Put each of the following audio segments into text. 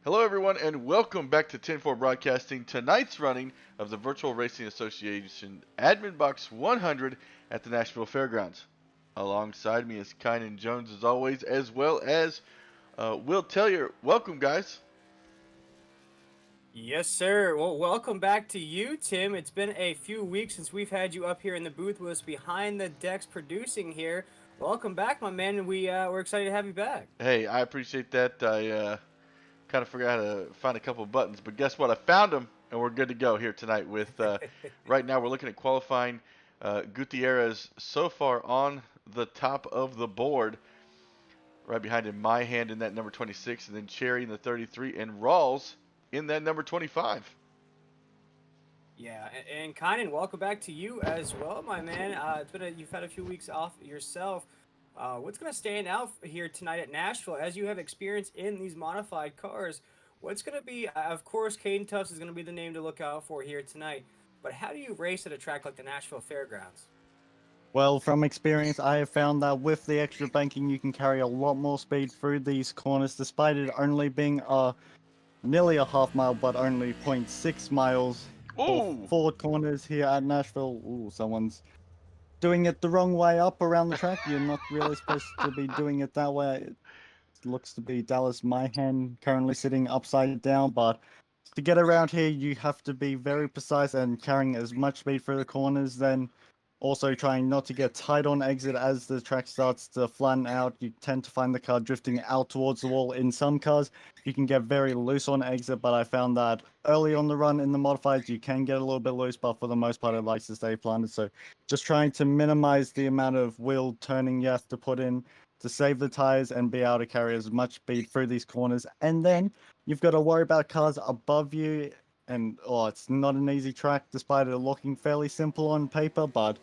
Hello, everyone, and welcome back to 10-4 Broadcasting. Tonight's running of the Virtual Racing Association Adminboxx 100 at the Nashville Fairgrounds. Alongside me is Kynan Jones, as always, as well as Will Tellier. Welcome, guys. Yes, sir. Well, welcome back to you, Tim. It's been a few weeks since we've had you up here in the booth with us behind the decks producing here. Welcome back, my man. We're excited to have you back. Hey, I appreciate that. I kind of forgot to find a couple of buttons, but guess what? I found them, and we're good to go here tonight. With right now, we're looking at qualifying. Gutierrez so far on the top of the board. Right behind him, My Hand in that number 26, and then Cherry in the 33, and Rawls in that number 25. Yeah, and Kynan, welcome back to you as well, my man. You've had a few weeks off yourself. What's going to stand out here tonight at Nashville as you have experience in these modified cars? What's going to be, of course, Caden Tufts is going to be the name to look out for here tonight. But how do you race at a track like the Nashville Fairgrounds? Well, from experience, I have found that with the extra banking, you can carry a lot more speed through these corners, despite it only being nearly a half mile, but only 0.6 miles for Ooh! four corners here at Nashville. Ooh, someone's doing it the wrong way up around the track. You're not really supposed to be doing it that way. It looks to be Dallas Myhan currently sitting upside down, but to get around here, you have to be very precise and carrying as much speed through the corners, then also trying not to get tight on exit as the track starts to flatten out. You tend to find the car drifting out towards the wall. In some cars, you can get very loose on exit, but I found that early on the run in the modifieds, you can get a little bit loose, but for the most part, it likes to stay planted. So just trying to minimize the amount of wheel turning you have to put in to save the tires and be able to carry as much speed through these corners. And then you've got to worry about cars above you. And it's not an easy track, despite it looking fairly simple on paper, but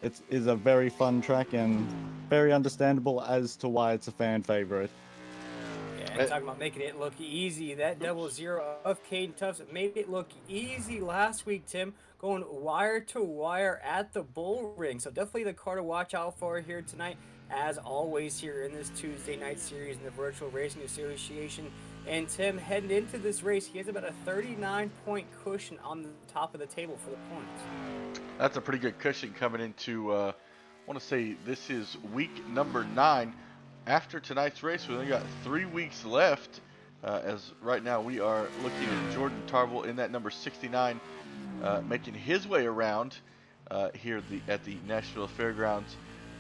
it is a very fun track and very understandable as to why it's a fan favorite. Yeah, and Uh, talking about making it look easy, that double oops. zero of Caden Tufts made it look easy last week, Tim, going wire to wire at the bull ring. So definitely the car to watch out for here tonight, as always here in this Tuesday night series in the Virtual Racing Association. And Tim, heading into this race, he has about a 39-point cushion on the top of the table for the points. That's a pretty good cushion coming into, I want to say this is week number 9. After tonight's race, we only got 3 weeks left. As right now we are looking at Jordan Tarvel in that number 69, making his way around here at the Nashville Fairgrounds.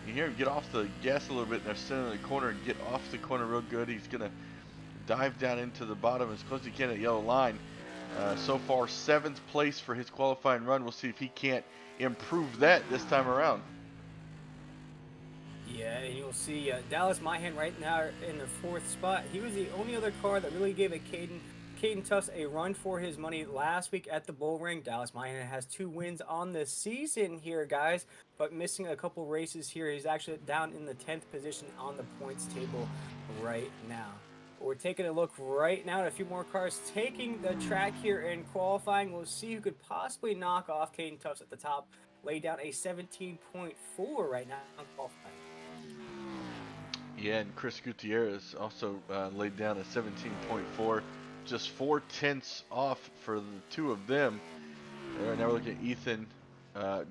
You hear him get off the gas a little bit in the center of the corner and get off the corner real good. He's going to dive down into the bottom as close as he can at yellow line. So far, 7th place for his qualifying run. We'll see if he can't improve that this time around. Yeah, and you'll see Dallas Myhan right now in the 4th spot. He was the only other car that really gave Caden Tufts a run for his money last week at the Bull Ring. Dallas Myhan has 2 wins on the season here, guys, but missing a couple races here. He's actually down in the 10th position on the points table right now. We're taking a look right now at a few more cars taking the track here in qualifying. We'll see who could possibly knock off Caden Tufts at the top. Lay down a 17.4 right now in qualifying. Yeah, and Chris Gutierrez also laid down a 17.4, just 4 tenths off for the two of them. Right now we're looking at Ethan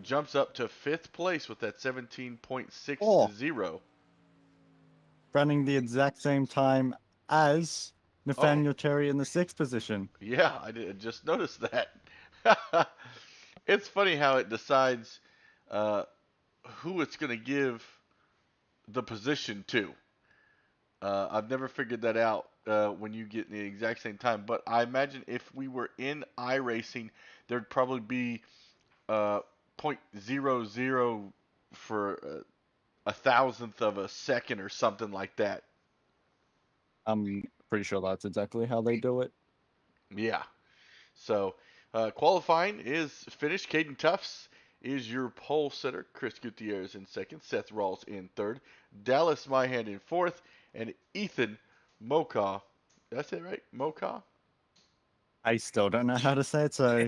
jumps up to 5th place with that 17.60. Oh, running the exact same time as Oh, Nathaniel Cherry in the 6th position. yeah, I did just notice that. It's funny how it decides uh, who it's going to give the position to. I've never figured that out when you get in the exact same time. But I imagine if we were in iRacing, there'd probably be uh, point zero zero for a thousandth of a second or something like that. I'm pretty sure that's exactly how they do it. Yeah. So qualifying is finished. Caden Tufts is your pole setter. Chris Gutierrez in second. Seth Rawls in third. Dallas Myhand in fourth. And Ethan Mokaw. Did I say it right? Mokaw? I still don't know how to say it, so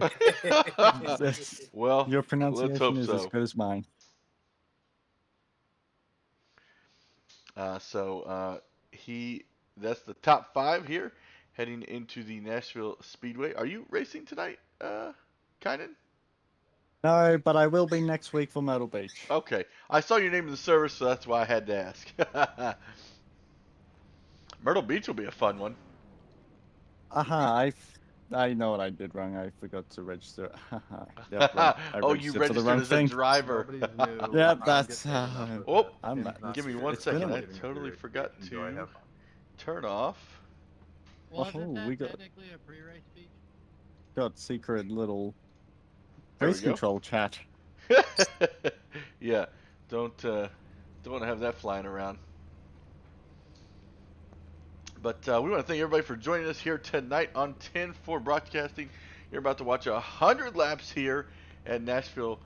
Well, your let's pronunciation hope is as so. good as mine. So he that's the top 5 here heading into the Nashville Speedway. Are you racing tonight, Kynan? No, but I will be next week for Myrtle Beach. Okay. I saw your name in the service, so that's why I had to ask. Myrtle Beach will be a fun one. I know what I did wrong. I forgot to register. Yep, right. I Oh, you registered for the registered wrong as a thing. driver. Nobody's new. Yeah, I'm that's getting enough of Oh, it. I'm give me one it's been second. a I Getting totally your forgot enjoy, to have fun. turn off. Wasn't Oh, that we got technically a pre-race speech? secret little There we race go. control chat. Yeah, don't want to have that flying around. But we want to thank everybody for joining us here tonight on 10-4 Broadcasting. You're about to watch 100 laps here at Nashville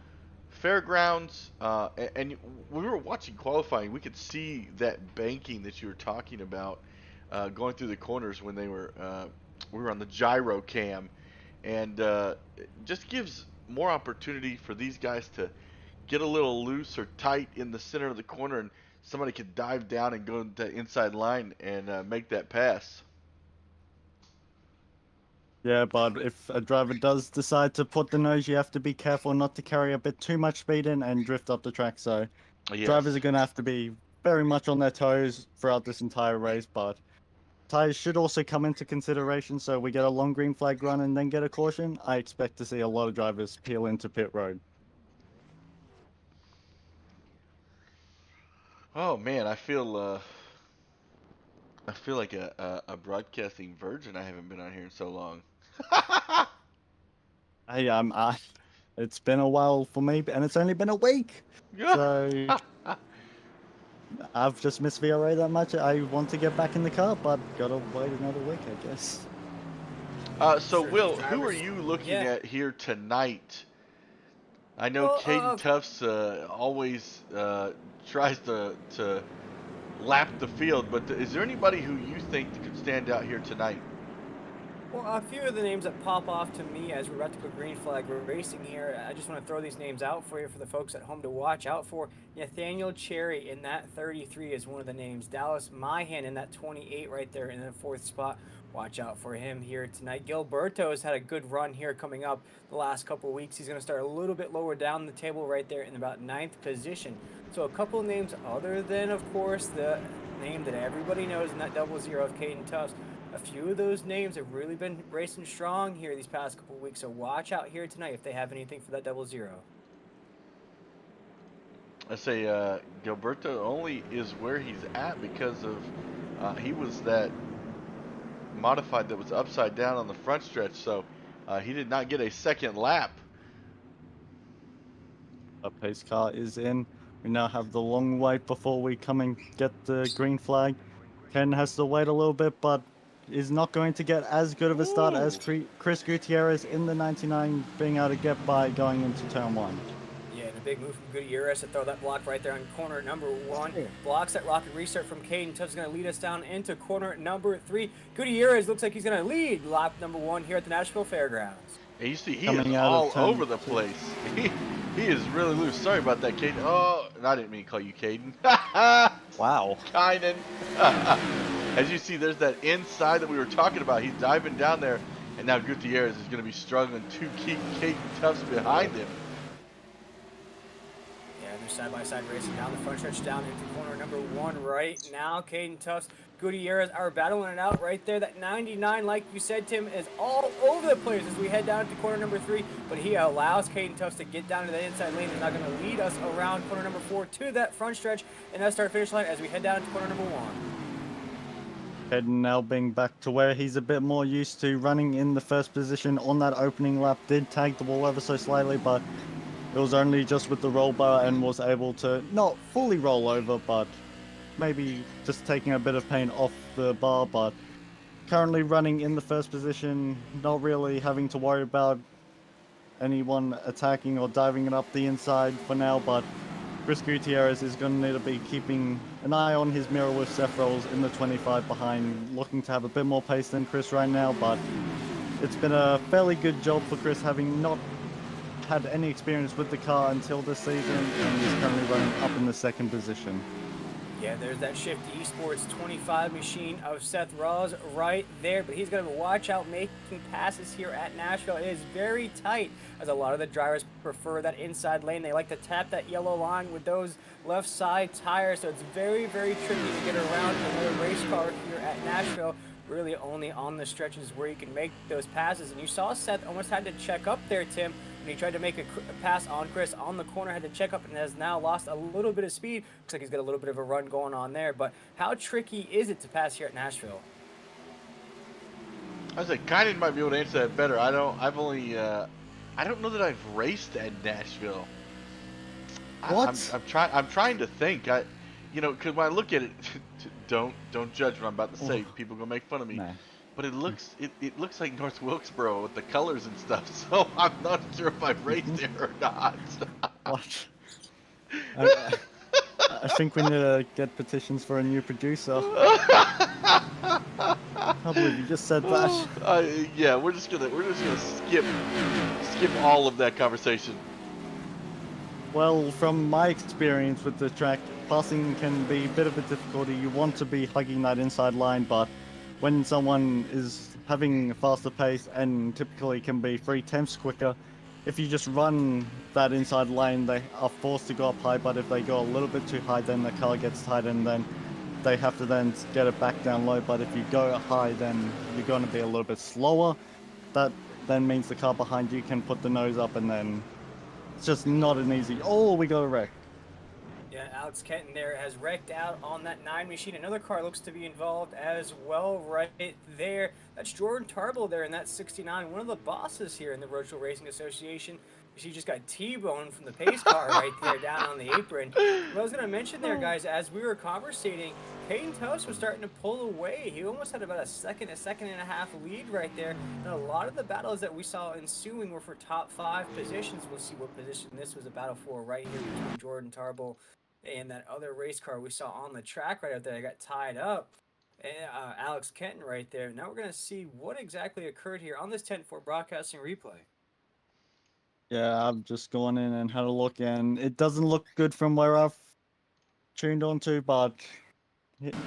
Fairgrounds. And when we were watching qualifying, we could see that banking that you were talking about going through the corners when we were on the gyro cam. And it just gives more opportunity for these guys to get a little loose or tight in the center of the corner, and somebody could dive down and go into the inside line and make that pass. Yeah, but if a driver does decide to put the nose, you have to be careful not to carry a bit too much speed in and drift up the track. So Yes. drivers are going to have to be very much on their toes throughout this entire race, but tires should also come into consideration. So we get a long green flag run and then get a caution. I expect to see a lot of drivers peel into pit road. Oh man, I feel like a broadcasting virgin. I haven't been on here in so long. Hey, it's been a while for me, and it's only been a week. So I've just missed VRA that much. I want to get back in the car, but gotta wait another week, I guess. So Sure, Will, these who are drivers- you looking yeah. at here tonight? I know Well, Caden Tufts always tries to lap the field, but is there anybody who you think could stand out here tonight? Well, a few of the names that pop off to me as we're about to go green flag racing here, I just want to throw these names out for you for the folks at home to watch out for. Nathaniel Cherry in that 33 is one of the names. Dallas Myhan in that 28 right there in the 4th spot. Watch out for him here tonight. Gilberto has had a good run here coming up the last couple of weeks. He's going to start a little bit lower down the table right there in about 9th position. So a couple of names other than, of course, the name that everybody knows in that 00 of Caden Tufts. A few of those names have really been racing strong here these past couple of weeks, so watch out here tonight if they have anything for that 00. I say Gilberto only is where he's at because of he was that modified that was upside down on the front stretch, so he did not get a second lap. A pace car is in. We now have the long wait before we come and get the green flag. Ken has to wait a little bit, but is not going to get as good of a start as Chris Gutierrez in the 99, being able to get by going into turn 1. Yeah, and a big move from Gutierrez to throw that block right there on corner number 1. Blocks that rocket restart from Caden Tufts, going to lead us down into corner number 3. Gutierrez looks like he's going to lead lap number 1 here at the Nashville Fairgrounds. And you see, he Coming is out all of turn over the 2. place. He is really loose. Sorry about that, Caden. Oh, and I didn't mean to call you Caden. Wow. Kynan. As you see, there's that inside that we were talking about. He's diving down there, and now Gutierrez is going to be struggling to keep Caden Tufts behind him. Yeah, they're side-by-side racing down the front stretch down into corner number 1 right now. Caden Tufts, Gutierrez are battling it out right there. That 99, like you said, Tim, is all over the place as we head down to corner number 3, but he allows Caden Tufts to get down to the inside lane. He's now going to lead us around corner number 4 to that front stretch and that start-finish line as we head down to corner number 1. Ed now being back to where he's a bit more used to running in the first position on that opening lap. Did tag the ball ever so slightly, but it was only just with the roll bar and was able to not fully roll over, but maybe just taking a bit of pain off the bar. But currently running in the first position, not really having to worry about anyone attacking or diving it up the inside for now, but Chris Gutierrez is going to need to be keeping an eye on his mirror with Seth Rolls in the 25 behind, looking to have a bit more pace than Chris right now, but it's been a fairly good job for Chris, having not had any experience with the car until this season, and he's currently running up in the 2nd position. Yeah, Yeah, there's that Shift Esports 25 machine of Seth Rawls right there, but he's going to watch out making passes here at Nashville. It is very tight, as a lot of the drivers prefer that inside lane. They like to tap that yellow line with those left side tires, so it's very, very tricky to get around another race car here at Nashville. Really only on the stretches where you can make those passes. And you saw Seth almost had to check up there, Tim, when he tried to make a pass on Chris on the corner, had to check up and has now lost a little bit of speed. Looks like he's got a little bit of a run going on there. But how tricky is it to pass here at Nashville? I was like, Kynan might be able to answer that better. I don't know that I've raced at Nashville. What? I'm trying to think. Because when I look at it, don't judge what I'm about to say. People gonna make fun of me. Nah. But it looks like North Wilkesboro with the colors and stuff. So I'm not sure if I've raced there or not. What? I think we need to get petitions for a new producer. I can't believe you just said that. Yeah, we're just gonna skip all of that conversation. Well, from my experience with the track, passing can be a bit of a difficulty. You want to be hugging that inside line, but when someone is having a faster pace and typically can be 3/10 quicker, if you just run that inside lane, they are forced to go up high, but if they go a little bit too high, then the car gets tight and then they have to then get it back down low. But if you go high, then you're going to be a little bit slower. That then means the car behind you can put the nose up, and then it's just not an easy, oh, we got a wreck. Yeah, Alex Kenton there has wrecked out on that 9 machine. Another car looks to be involved as well right there. That's Jordan Tarble there in that 69, one of the bosses here in the Virtual Racing Association. She just got T-boned from the pace car right there down on the apron. What I was going to mention there, guys, as we were conversating, Caden Toast was starting to pull away. He almost had about a second and a half lead right there. And a lot of the battles that we saw ensuing were for top 5 positions. We'll see what position this was a battle for right here between Jordan Tarble and that other race car we saw on the track right out there. They got tied up. And Alex Kenton right there. Now we're going to see what exactly occurred here on this 10-4 broadcasting replay. Yeah, I've just gone in and had a look, and it doesn't look good from where I've tuned onto, but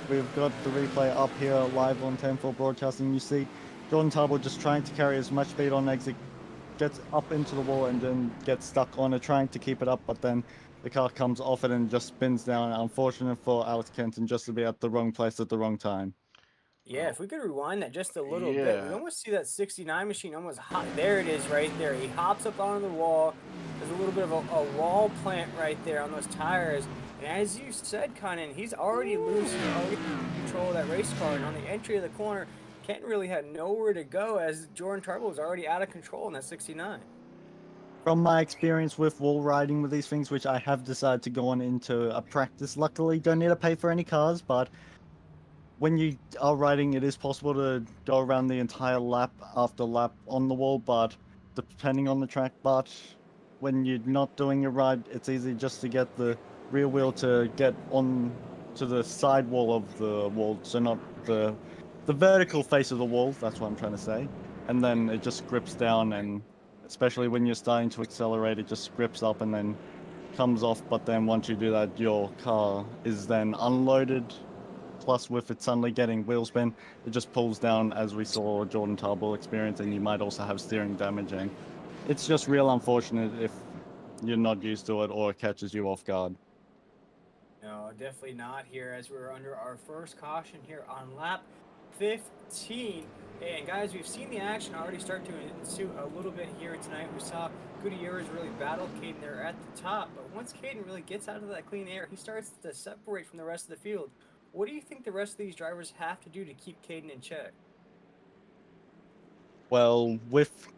we've got the replay up here live on 10-4 broadcasting. You see Jordan Tarble just trying to carry as much speed on exit, gets up into the wall and then gets stuck on it, trying to keep it up, but then the car comes off it and just spins down. Unfortunate for Alex Kenton just to be at the wrong place at the wrong time. Yeah, if we could rewind that just a little bit, we almost see that 69 machine almost hot. There it is right there. He hops up onto the wall. There's a little bit of a wall plant right there on those tires. And as you said, Conan, he's already losing control of that race car. And on the entry of the corner, Kenton really had nowhere to go as Jordan Tarble was already out of control in that 69. From my experience with wall riding with these things, which I have decided to go on into a practice, luckily don't need to pay for any cars, but when you are riding, it is possible to go around the entire lap after lap on the wall, but depending on the track. But when you're not doing a ride, it's easy just to get the rear wheel to get on to the side wall of the wall, so not the vertical face of the wall, that's what I'm trying to say. And then it just grips down, and especially when you're starting to accelerate, it just grips up and then comes off. But then once you do that, your car is then unloaded. Plus, with it suddenly getting wheel spin, it just pulls down, as we saw Jordan Tarble experience, and you might also have steering damage. And it's just real unfortunate if you're not used to it or it catches you off guard. No, definitely not here, as we're under our first caution here on lap 15. And guys, we've seen the action already start to ensue a little bit here tonight. We saw Gutierrez really battle Caden there at the top, but once Caden really gets out of that clean air, he starts to separate from the rest of the field. What do you think the rest of these drivers have to do to keep Caden in check? Well, with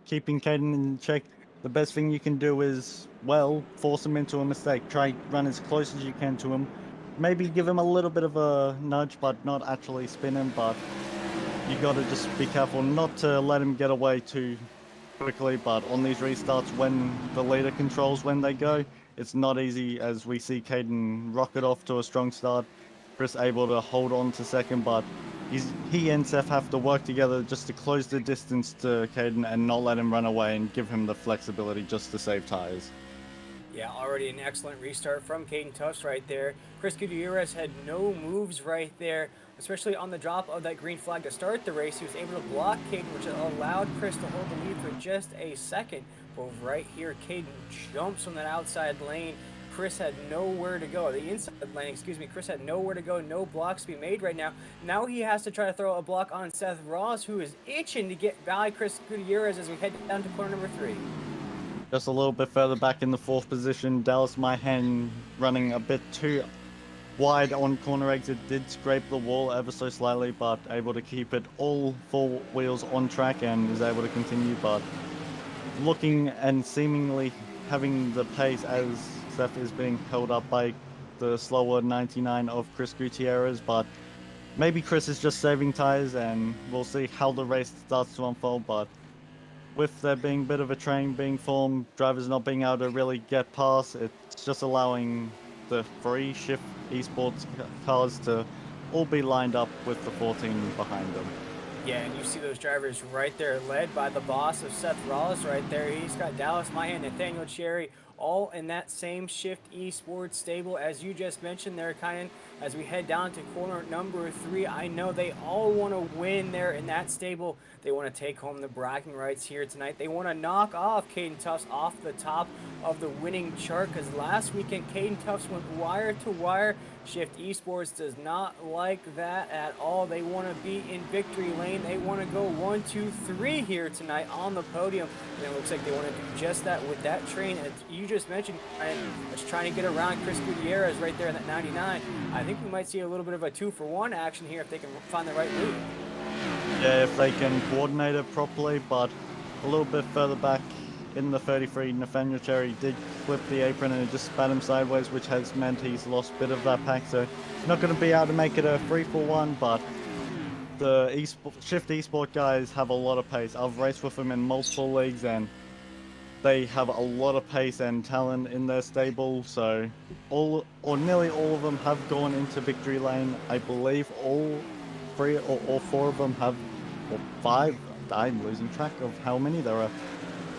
keeping Caden in check, the best thing you can do is, well, force him into a mistake. Try run as close as you can to him. Maybe give him a little bit of a nudge, but not actually spin him. But you got to just be careful not to let him get away too quickly. But on these restarts, when the leader controls when they go, it's not easy, as we see Caden rocket off to a strong start. Chris able to hold on to second, but he and Seth have to work together just to close the distance to Caden and not let him run away and give him the flexibility just to save tires. Yeah, already an excellent restart from Caden Tufts right there. Chris Gutierrez had no moves right there, especially on the drop of that green flag to start the race. He was able to block Caden, which allowed Chris to hold the lead for just a second. But right here, Caden jumps from that outside lane. Chris had nowhere to go. The inside lane, excuse me. Chris had nowhere to go. No blocks to be made right now. Now he has to try to throw a block on Seth Ross, who is itching to get by Chris Gutierrez as we head down to corner number 3. Just a little bit further back in the 4th position, Dallas Myhen running a bit too wide on corner exit, did scrape the wall ever so slightly, but able to keep it all 4 wheels on track and is able to continue, but looking and seemingly having the pace as Seth is being held up by the slower 99 of Chris Gutierrez, but maybe Chris is just saving tires and we'll see how the race starts to unfold, but with there being a bit of a train being formed, drivers not being able to really get past, it's just allowing the 3 Shift Esports cars to all be lined up with the 14 behind them. Yeah, and you see those drivers right there, led by the boss of Seth Rollins right there. He's got Dallas Myhan, Nathaniel Cherry, all in that same Shift Esports stable as you just mentioned there, Kynan. As we head down to corner number 3, I know they all want to win there in that stable. They want to take home the bragging rights here tonight. They want to knock off Caden Tufts off the top of the winning chart, because last weekend Caden Tufts went wire to wire. Shift Esports does not like that at all. They want to be in victory lane. They want to go 1, 2, 3 here tonight on the podium. And it looks like they want to do just that with that train, as you just mentioned, and it's trying to get around Chris Gutierrez right there in that 99. I think we might see a little bit of a 2-for-1 action here if they can find the right lead. Yeah, if they can coordinate it properly, but a little bit further back in the 33, Nathaniel Cherry did flip the apron and it just spat him sideways, which has meant he's lost a bit of that pack, so not going to be able to make it a 3-for-1, but the Shift Esport guys have a lot of pace. I've raced with them in multiple leagues and they have a lot of pace and talent in their stable, so all or nearly all of them have gone into victory lane. I believe all 3 or all 4 of them have, or 5, I'm losing track of how many there are.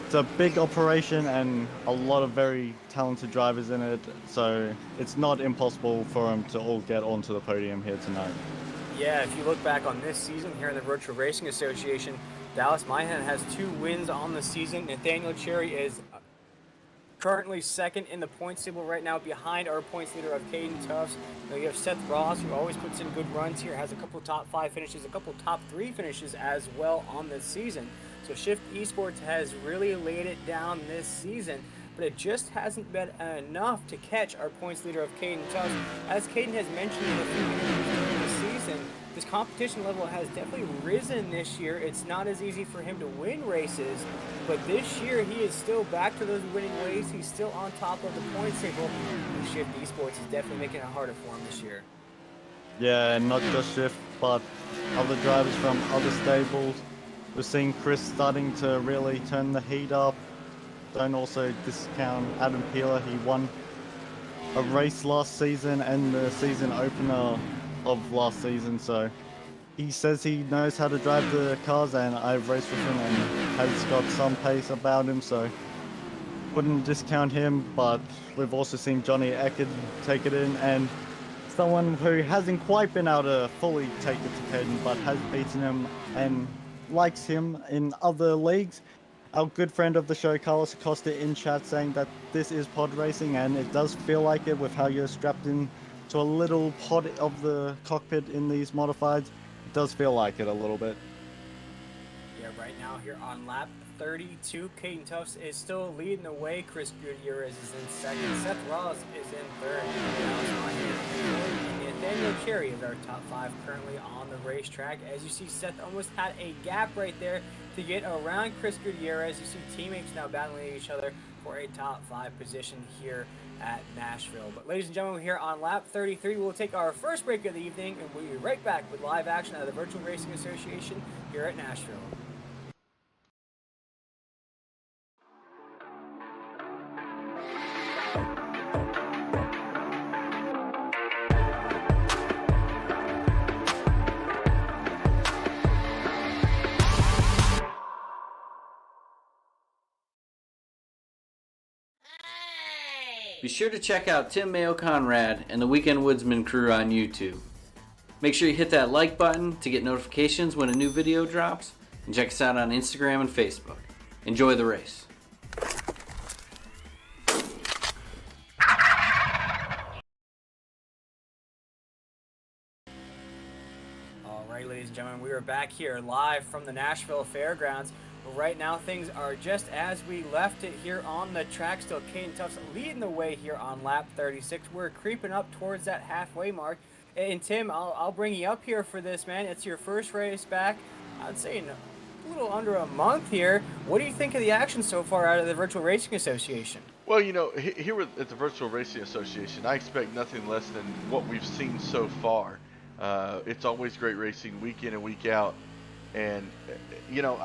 It's a big operation and a lot of very talented drivers in it, so it's not impossible for them to all get onto the podium here tonight. Yeah, if you look back on this season here in the Virtual Racing Association, Dallas Myhan has 2 wins on the season. Nathaniel Cherry is currently second in the points table right now, behind our points leader of Caden Tufts. Now you have Seth Ross, who always puts in good runs here, has a couple top 5 finishes, a couple top 3 finishes as well on this season. So Shift Esports has really laid it down this season, but it just hasn't been enough to catch our points leader of Caden Tufts. As Caden has mentioned in a few interviews during the season, this competition level has definitely risen this year. It's not as easy for him to win races, but this year he is still back to those winning ways. He's still on top of the points table. And Shift Esports is definitely making it harder for him this year. Yeah, and not just Shift, but other drivers from other stables. We're seeing Chris starting to really turn the heat up. Don't also discount Adam Peeler. He won a race last season and the season opener of last season, so he says he knows how to drive the cars, and I've raced with him and has got some pace about him, so wouldn't discount him. But we've also seen Johnny Eckert take it in, and someone who hasn't quite been able to fully take it to Caden, but has beaten him and likes him in other leagues. Our good friend of the show, Carlos Acosta, in chat saying that this is pod racing, and it does feel like it with how you're strapped in to a little pod of the cockpit in these modifieds. It does feel like it a little bit. Yeah, right now here on lap 32, Caden Tufts is still leading the way. Chris Gutierrez is in second. Seth Ross is in third. And Nathaniel Cherry is our top 5 currently on the racetrack. As you see, Seth almost had a gap right there to get around Chris Gutierrez. You see teammates now battling each other for a top 5 position here at Nashville. But ladies and gentlemen, here on lap 33, we'll take our first break of the evening, and we'll be right back with live action out of the Virtual Racing Association here at Nashville. Be sure to check out Tim Mayo Conrad and the Weekend Woodsman crew on YouTube. Make sure you hit that like button to get notifications when a new video drops, and check us out on Instagram and Facebook. Enjoy the race. All right, ladies and gentlemen, we are back here live from the Nashville Fairgrounds. Right now, things are just as we left it here on the track. Still, Caden Tufts leading the way here on lap 36. We're creeping up towards that halfway mark. And Tim, I'll bring you up here for this, man. It's your first race back, I'd say in a little under a month here. What do you think of the action so far out of the Virtual Racing Association? Well, you know, here at the Virtual Racing Association, I expect nothing less than what we've seen so far. It's always great racing, week in and week out. And, you know,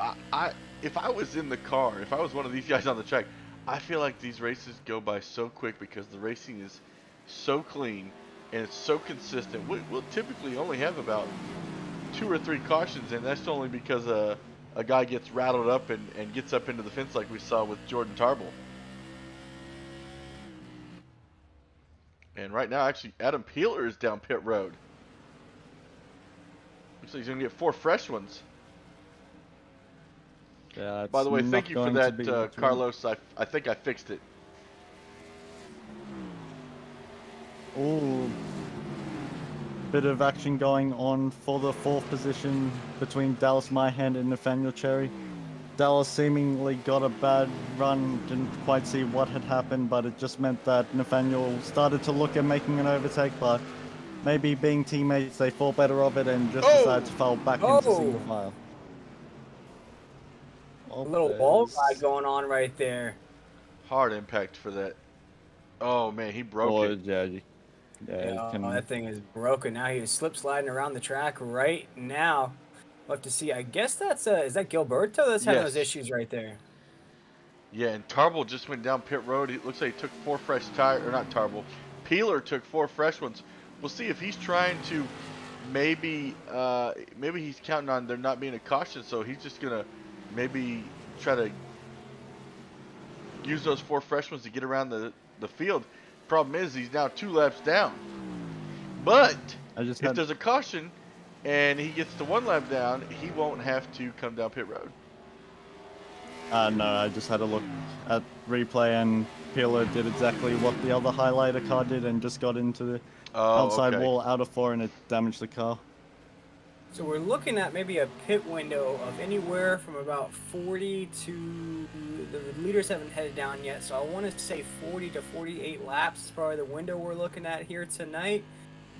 if I was in the car, if I was one of these guys on the track, I feel like these races go by so quick because the racing is so clean and it's so consistent. We'll typically only have about 2 or 3 cautions, and that's only because a guy gets rattled up and gets up into the fence like we saw with Jordan Tarble. And right now, actually, Adam Peeler is down pit road. Looks like he's going to get 4 fresh ones. Yeah, By the way, thank you for that, that, Carlos. I think I fixed it. Ooh, bit of action going on for the 4th position between Dallas Myhand and Nathaniel Cherry. Dallas seemingly got a bad run, didn't quite see what had happened, but it just meant that Nathaniel started to look at making an overtake, but maybe being teammates, they thought better of it and just decided to fall back into single file. A little wall ride going on right there. Hard impact for that. Oh, man, he broke it. Yeah, that thing is broken. Now he's slip sliding around the track right now. We'll have to see. I guess that's is that Gilberto that's having those issues right there? Yeah, and Tarble just went down pit road. It looks like he took 4 fresh tires, or not Tarble. Peeler took 4 fresh ones. We'll see if he's trying to maybe he's counting on there not being a caution, so he's just gonna maybe try to use those 4 fresh ones to get around the field. Problem is he's now 2 laps down. But if there's a caution and he gets to 1 lap down, he won't have to come down pit road. No, I just had a look at replay and Peeler did exactly what the other highlighter car did and just got into the outside wall out of 4 and it damaged the car. So we're looking at maybe a pit window of anywhere from about 40 to, the leaders haven't headed down yet, so I want to say 40 to 48 laps is probably the window we're looking at here tonight.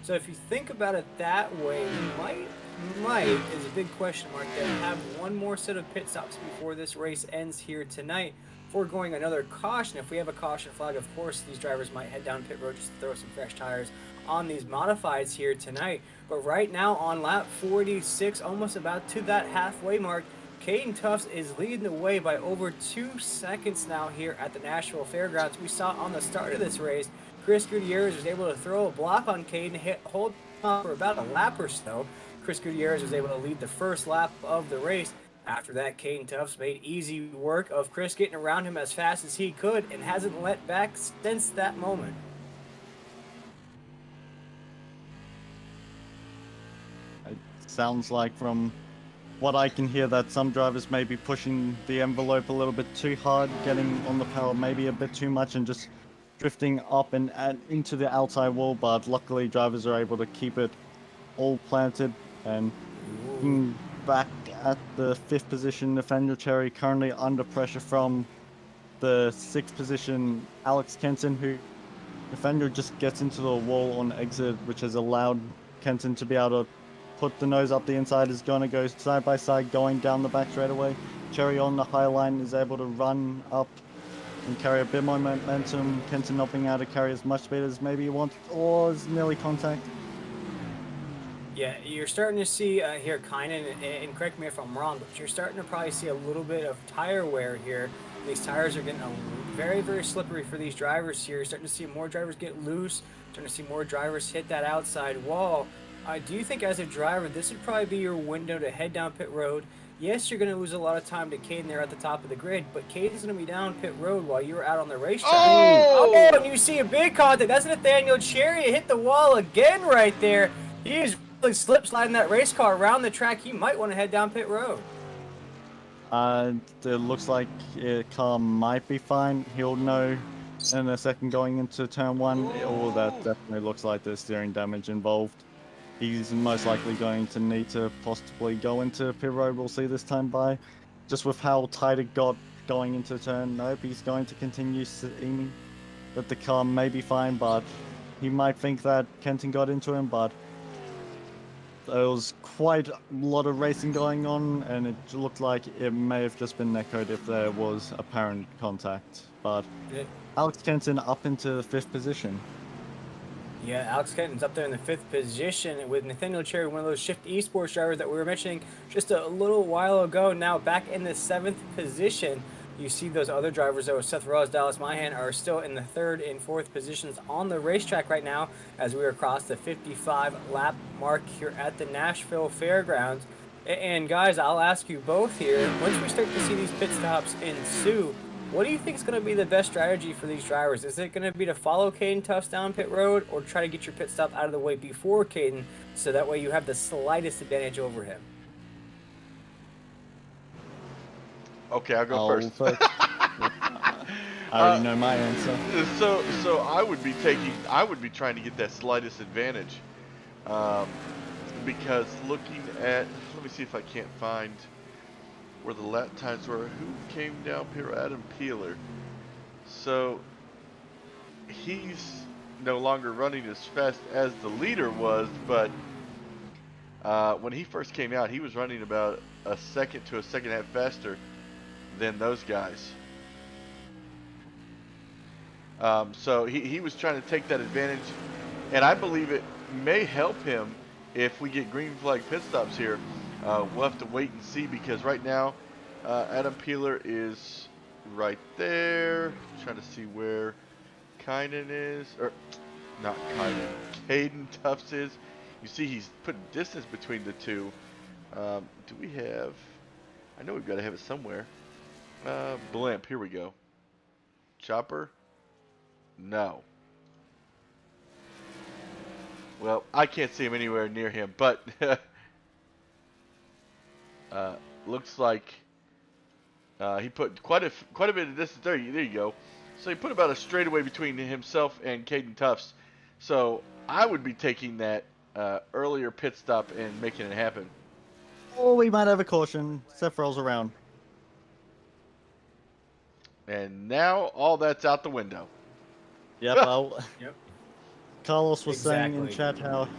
So if you think about it that way, we might is a big question mark there, have one more set of pit stops before this race ends here tonight. Before going another caution, if we have a caution flag, of course these drivers might head down pit road just to throw some fresh tires on these modifieds here tonight. But right now on lap 46, almost about to that halfway mark, Caden Tufts is leading the way by over 2 seconds now here at the Nashville Fairgrounds. We saw on the start of this race, Chris Gutierrez was able to throw a block on Caden, hold on for about a lap or so. Chris Gutierrez was able to lead the first lap of the race. After that, Caden Tufts made easy work of Chris getting around him as fast as he could and hasn't let back since that moment. It sounds like from what I can hear that some drivers may be pushing the envelope a little bit too hard, getting on the power maybe a bit too much and just drifting up and into the outside wall, but luckily drivers are able to keep it all planted and back at the 5th position. Nathaniel Cherry currently under pressure from the 6th position Alex Kenton, who Nathaniel just gets into the wall on exit, which has allowed Kenton to be able to put the nose up the inside, is going to go side by side going down the back straightaway. Cherry on the high line is able to run up and carry a bit more momentum. Kenton not being able to carry as much speed as maybe he wants, or is nearly contact. Yeah, you're starting to see here, Kynan, and correct me if I'm wrong, but you're starting to probably see a little bit of tire wear here. These tires are getting very, very slippery for these drivers here. You're starting to see more drivers get loose, starting to see more drivers hit that outside wall. Do you think as a driver, this would probably be your window to head down pit road, yes, you're going to lose a lot of time to Caden there at the top of the grid, but Caden's going to be down pit road while you're out on the racetrack. Oh! And you see a big contact. That's Nathaniel Cherry. Hit the wall again right there. He is really slip sliding that race car around the track. He might want to head down pit road. It looks like car might be fine. He'll know in a second going into turn 1. Oh, that definitely looks like there's steering damage involved. He's most likely going to need to possibly go into pit road. We'll see this time by. Just with how tight it got going into turn. Nope, he's going to continue seeing that the car may be fine, but he might think that Kenton got into him, but there was quite a lot of racing going on, and it looked like it may have just been netcode if there was apparent contact. But Yeah. Alex Kenton up into the 5th position. Yeah, Alex Kenton's up there in the 5th position with Nathaniel Cherry, one of those Shift Esports drivers that we were mentioning just a little while ago. Now back in the 7th position. You see those other drivers, though, Seth Ross, Dallas Myhan, are still in the 3rd and 4th positions on the racetrack right now as we are across the 55-lap mark here at the Nashville Fairgrounds. And guys, I'll ask you both here, once we start to see these pit stops ensue, what do you think is going to be the best strategy for these drivers? Is it going to be to follow Caden Tufts down pit road or try to get your pit stop out of the way before Caden so that way you have the slightest advantage over him? Okay, I'll go first. I already know my answer. So I would be trying to get that slightest advantage, because looking at, let me see if I can't find where the lap times were. Who came down here? Adam Peeler. So he's no longer running as fast as the leader was, but when he first came out, he was running about a second to a second and a half faster than those guys. So he was trying to take that advantage, and I believe it may help him if we get green flag pit stops here. We'll have to wait and see, because right now Adam Peeler is right there. I'm trying to see where Kynan is, or not Kynan, Caden Tufts is. You see he's putting distance between the two. Do we have, I know we've got to have it somewhere. Blimp, here we go. Chopper? No. Well, I can't see him anywhere near him, but looks like he put quite a bit of distance. There you go. So he put about a straightaway between himself and Caden Tufts. So I would be taking that earlier pit stop and making it happen. Oh, we might have a caution. Seth rolls around. And now all that's out the window. Yep, Yep. Carlos was saying in Exactly. chat how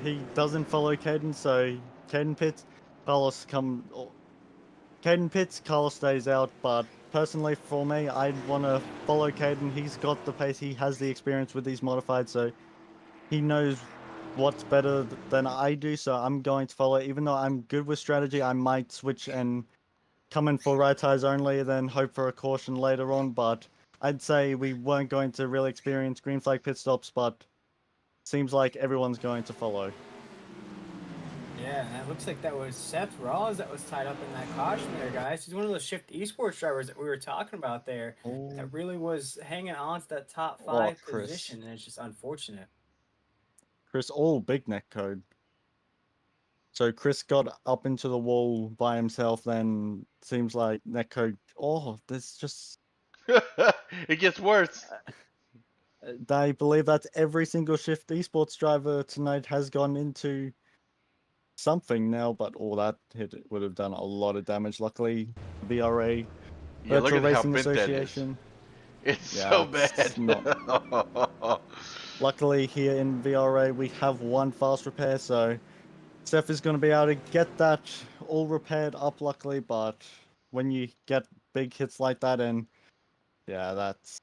he doesn't follow Caden, so Caden pits, Caden pits, Carlos stays out, but personally for me, I'd want to follow Caden. He's got the pace, he has the experience with these modified, so he knows what's better than I do, so I'm going to follow. Even though I'm good with strategy, I might switch and come in for right tires only, then hope for a caution later on, but I'd say we weren't going to really experience green flag pit stops, but seems like everyone's going to follow. Yeah, and it looks like that was Seth Rawls that was tied up in that caution there, guys. He's one of those Shift Esports drivers that we were talking about there that really was hanging on to that top 5 Chris. position, and it's just unfortunate. Chris, all big neck code. So Chris got up into the wall by himself, then seems like neck code. Oh, there's just. It gets worse. I believe that every single Shift Esports driver tonight has gone into something now, but all that hit would have done a lot of damage. Luckily, VRA, Yeah, look Virtual at how Racing bent that is. Association. It's Yeah, so it's bad. Luckily, here in VRA, we have one fast repair, so Seth is going to be able to get that all repaired up, luckily, but when you get big hits like that, and yeah, that's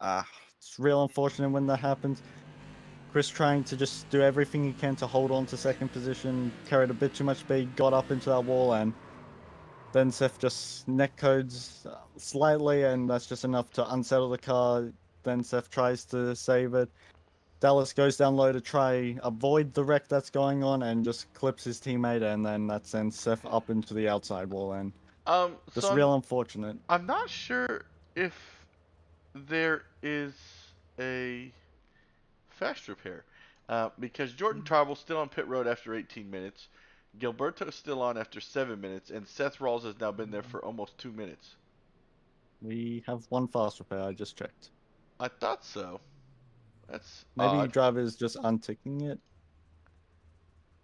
it's real unfortunate when that happens. Chris trying to just do everything he can to hold on to second position, carried a bit too much speed, got up into that wall, and then Seth just neck codes slightly, and that's just enough to unsettle the car. Then Seth tries to save it. Dallas goes down low to try avoid the wreck that's going on and just clips his teammate, and then that sends Seth up into the outside wall, and So just real unfortunate. I'm not sure if there is a fast repair because Jordan Tarbell's still on pit road after 18 minutes. Gilberto's still on after 7 minutes, and Seth Rawls has now been there for almost 2 minutes. We have one fast repair, I just checked. I thought so. That's Maybe odd. driver's just unticking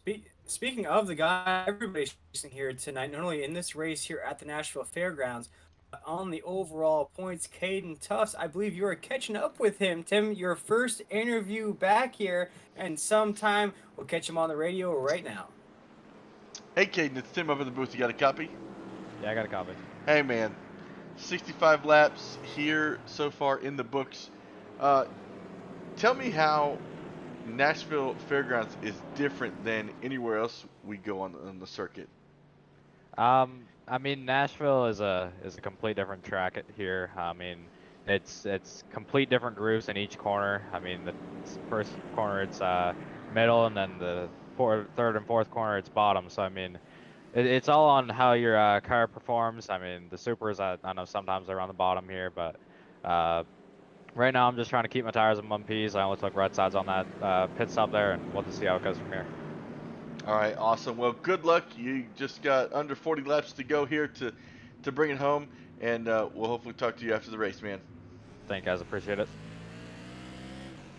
it. Speaking of the guy, everybody's racing here tonight, not only in this race here at the Nashville Fairgrounds, but on the overall points. Caden Tufts, I believe you are catching up with him. Tim, your first interview back here, and sometime we'll catch him on the radio right now. Hey, Caden, it's Tim up in the booth. You got a copy? Yeah, I got a copy. Hey, man. 65 laps here so far in the books. Tell me how Nashville Fairgrounds is different than anywhere else we go on the circuit. I mean, Nashville is a complete different track here. I mean, it's complete different grooves in each corner. I mean, the first corner it's middle, and then the third and fourth corner it's bottom. So I mean, it's all on how your car performs. I mean, the supers I know sometimes they're on the bottom here, but right now I'm just trying to keep my tires in one piece. I only took red sides on that pit stop there, and we'll just see how it goes from here. All right, awesome. Well, good luck. You just got under 40 laps to go here to bring it home, and we'll hopefully talk to you after the race, man. Thank you guys, appreciate it.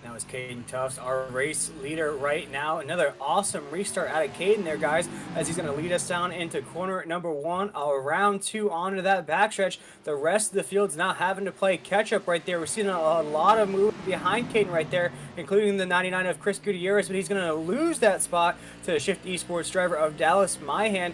That was Caden Tufts, our race leader right now. Another awesome restart out of Caden there, guys, as he's going to lead us down into corner number 1, round 2 onto that backstretch. The rest of the field's not having to play catch-up right there. We're seeing a lot of movement behind Caden right there, including the 99 of Chris Gutierrez, but he's going to lose that spot to the Shift Esports driver of Dallas Myhan.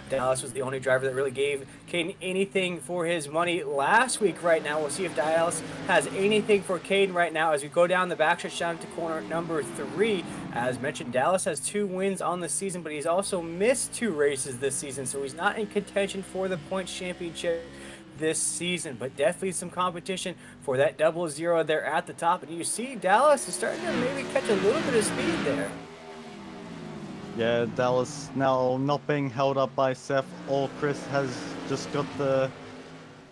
Dallas was the only driver that really gave Caden anything for his money last week right now. We'll see if Dallas has anything for Caden right now as we go down the backstretch down to corner number 3. As mentioned, Dallas has 2 wins on the season, but he's also missed 2 races this season, so he's not in contention for the points championship this season, but definitely some competition for that 0-0 there at the top. And you see Dallas is starting to maybe catch a little bit of speed there. Yeah, Dallas now not being held up by Seth or Chris has just got the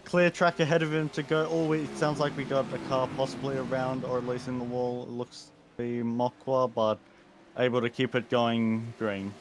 clear track ahead of him to go. It sounds like we got a car possibly around, or at least in the wall. It looks to be Mokwa, but able to keep it going green.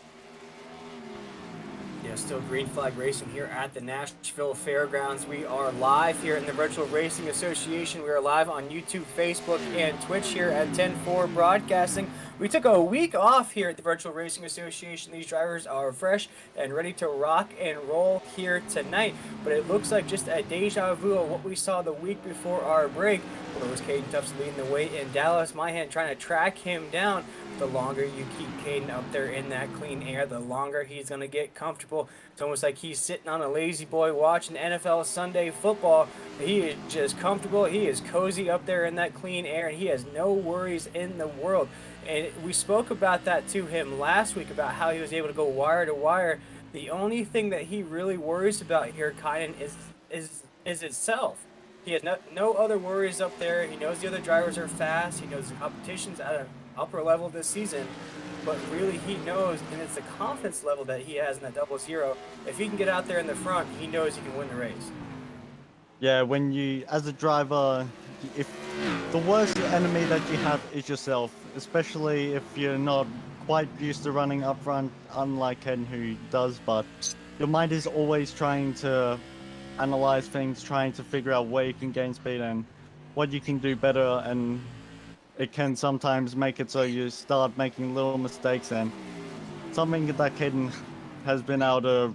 Yeah, still green flag racing here at the Nashville Fairgrounds. We are live here in the Virtual Racing Association. We are live on YouTube, Facebook, and Twitch here at 10-4 Broadcasting. We took a week off here at the Virtual Racing Association. These drivers are fresh and ready to rock and roll here tonight. But it looks like just a deja vu of what we saw the week before our break. Where it was Caden Tufts leading the way in Dallas Myhan trying to track him down. The longer you keep Caden up there in that clean air, the longer he's going to get comfortable. It's almost like he's sitting on a lazy boy watching NFL Sunday football. He is just comfortable. He is cozy up there in that clean air, and he has no worries in the world. And we spoke about that to him last week, about how he was able to go wire to wire. The only thing that he really worries about here, Kynan, is itself. He has no other worries up there. He knows the other drivers are fast. He knows the competition's at an upper level this season. But really he knows, and it's the confidence level that he has in that 0-0. If he can get out there in the front, he knows he can win the race. Yeah, when you, as a driver, if the worst enemy that you have is yourself, especially if you're not quite used to running up front, unlike Ken who does, but your mind is always trying to analyze things, trying to figure out where you can gain speed and what you can do better, and it can sometimes make it so you start making little mistakes. And something that Caden has been able to,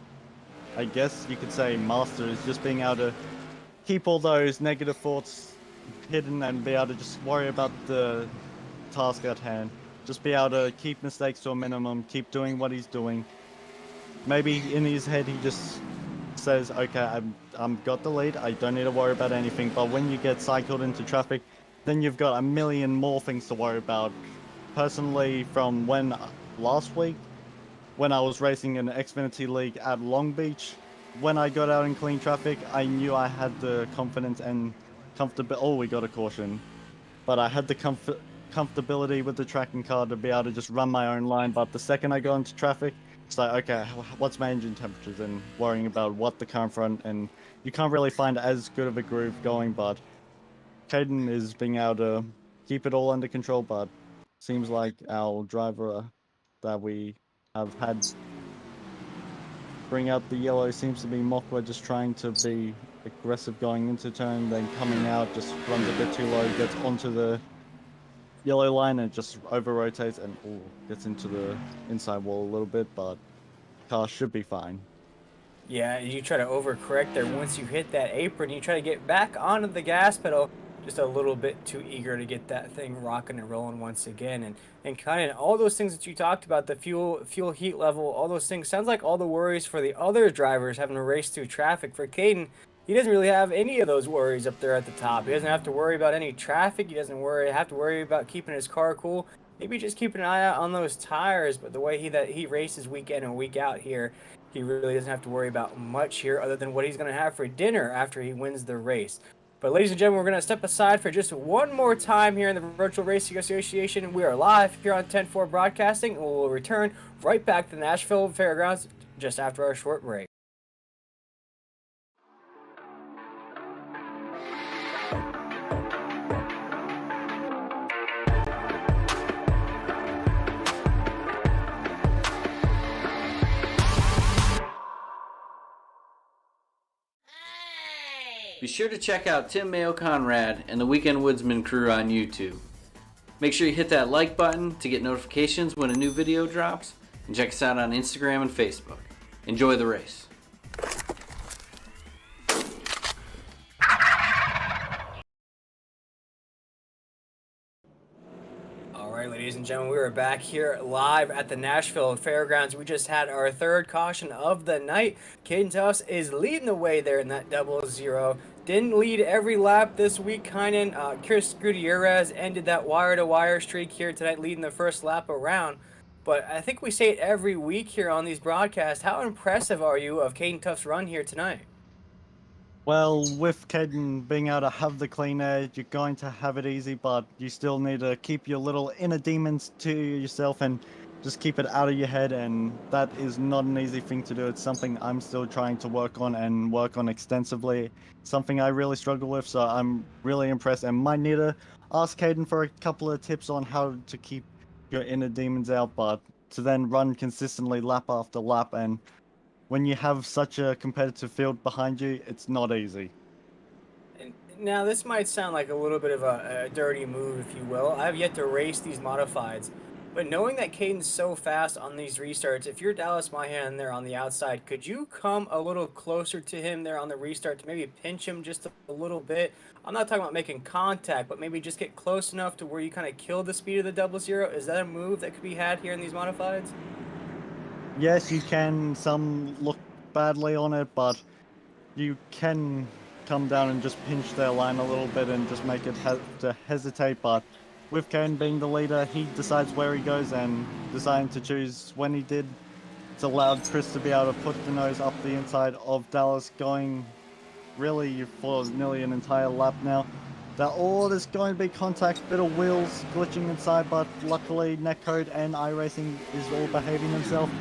I guess you could say, master is just being able to keep all those negative thoughts hidden and be able to just worry about the task at hand. Just be able to keep mistakes to a minimum, keep doing what he's doing. Maybe in his head he just says, okay, I'm got the lead, I don't need to worry about anything. But when you get cycled into traffic, then you've got a million more things to worry about. Personally, from last week, when I was racing in the Xfinity League at Long Beach, when I got out in clean traffic, I knew I had the confidence and comfortability. Oh, we got a caution. But I had the comfortability with the tracking car to be able to just run my own line. But the second I go into traffic, it's like, okay, what's my engine temperatures, and worrying about what the current front, and you can't really find as good of a groove going. But Caden is being able to keep it all under control. But seems like our driver that we have had bring out the yellow seems to be Mokwa, just trying to be aggressive going into turn, then coming out, just runs a bit too low, gets onto the yellow line and just over rotates and gets into the inside wall a little bit, but car should be fine. Yeah, you try to overcorrect there. Once you hit that apron, you try to get back onto the gas pedal, just a little bit too eager to get that thing rocking and rolling once again. And kind of all those things that you talked about, the fuel heat level, all those things, sounds like all the worries for the other drivers having to race through traffic. For Caden, he doesn't really have any of those worries up there at the top. He doesn't have to worry about any traffic. He doesn't have to worry about keeping his car cool. Maybe just keeping an eye out on those tires. But the way he races week in and week out here, he really doesn't have to worry about much here other than what he's going to have for dinner after he wins the race. But ladies and gentlemen, we're going to step aside for just one more time here in the Virtual Racing Association. We are live here on 10-4 Broadcasting, and we'll return right back to the Nashville Fairgrounds just after our short break. Be sure to check out Tim Mayo Conrad and the Weekend Woodsman crew on YouTube. Make sure you hit that like button to get notifications when a new video drops, and check us out on Instagram and Facebook. Enjoy the race. Alright, ladies and gentlemen, we are back here live at the Nashville Fairgrounds. We just had our third caution of the night. Caden Tuss is leading the way there in that 0-0. Didn't lead every lap this week, Kynan. Chris Gutierrez ended that wire-to-wire streak here tonight, leading the first lap around. But I think we say it every week here on these broadcasts. How impressive are you of Caden Tuff's run here tonight? Well, with Caden being able to have the clean air, you're going to have it easy, but you still need to keep your little inner demons to yourself and just keep it out of your head, and that is not an easy thing to do. It's something I'm still trying to work on extensively. Something I really struggle with, so I'm really impressed and might need to ask Caden for a couple of tips on how to keep your inner demons out, but to then run consistently lap after lap. And when you have such a competitive field behind you, it's not easy. Now, this might sound like a little bit of a dirty move, if you will. I have yet to race these modifieds. But knowing that Caden's so fast on these restarts, if you're Dallas Myhan there on the outside, could you come a little closer to him there on the restart to maybe pinch him just a little bit? I'm not talking about making contact, but maybe just get close enough to where you kind of kill the speed of the 0-0. Is that a move that could be had here in these modifieds? Yes, you can. Some look badly on it, but you can come down and just pinch their line a little bit and just make it to hesitate. But with Kane being the leader, he decides where he goes, and deciding to choose when he did, it's allowed Chris to be able to put the nose up the inside of Dallas, going really for nearly an entire lap now. There's going to be contact, bit of wheels glitching inside, but luckily Netcode and iRacing is all behaving themselves,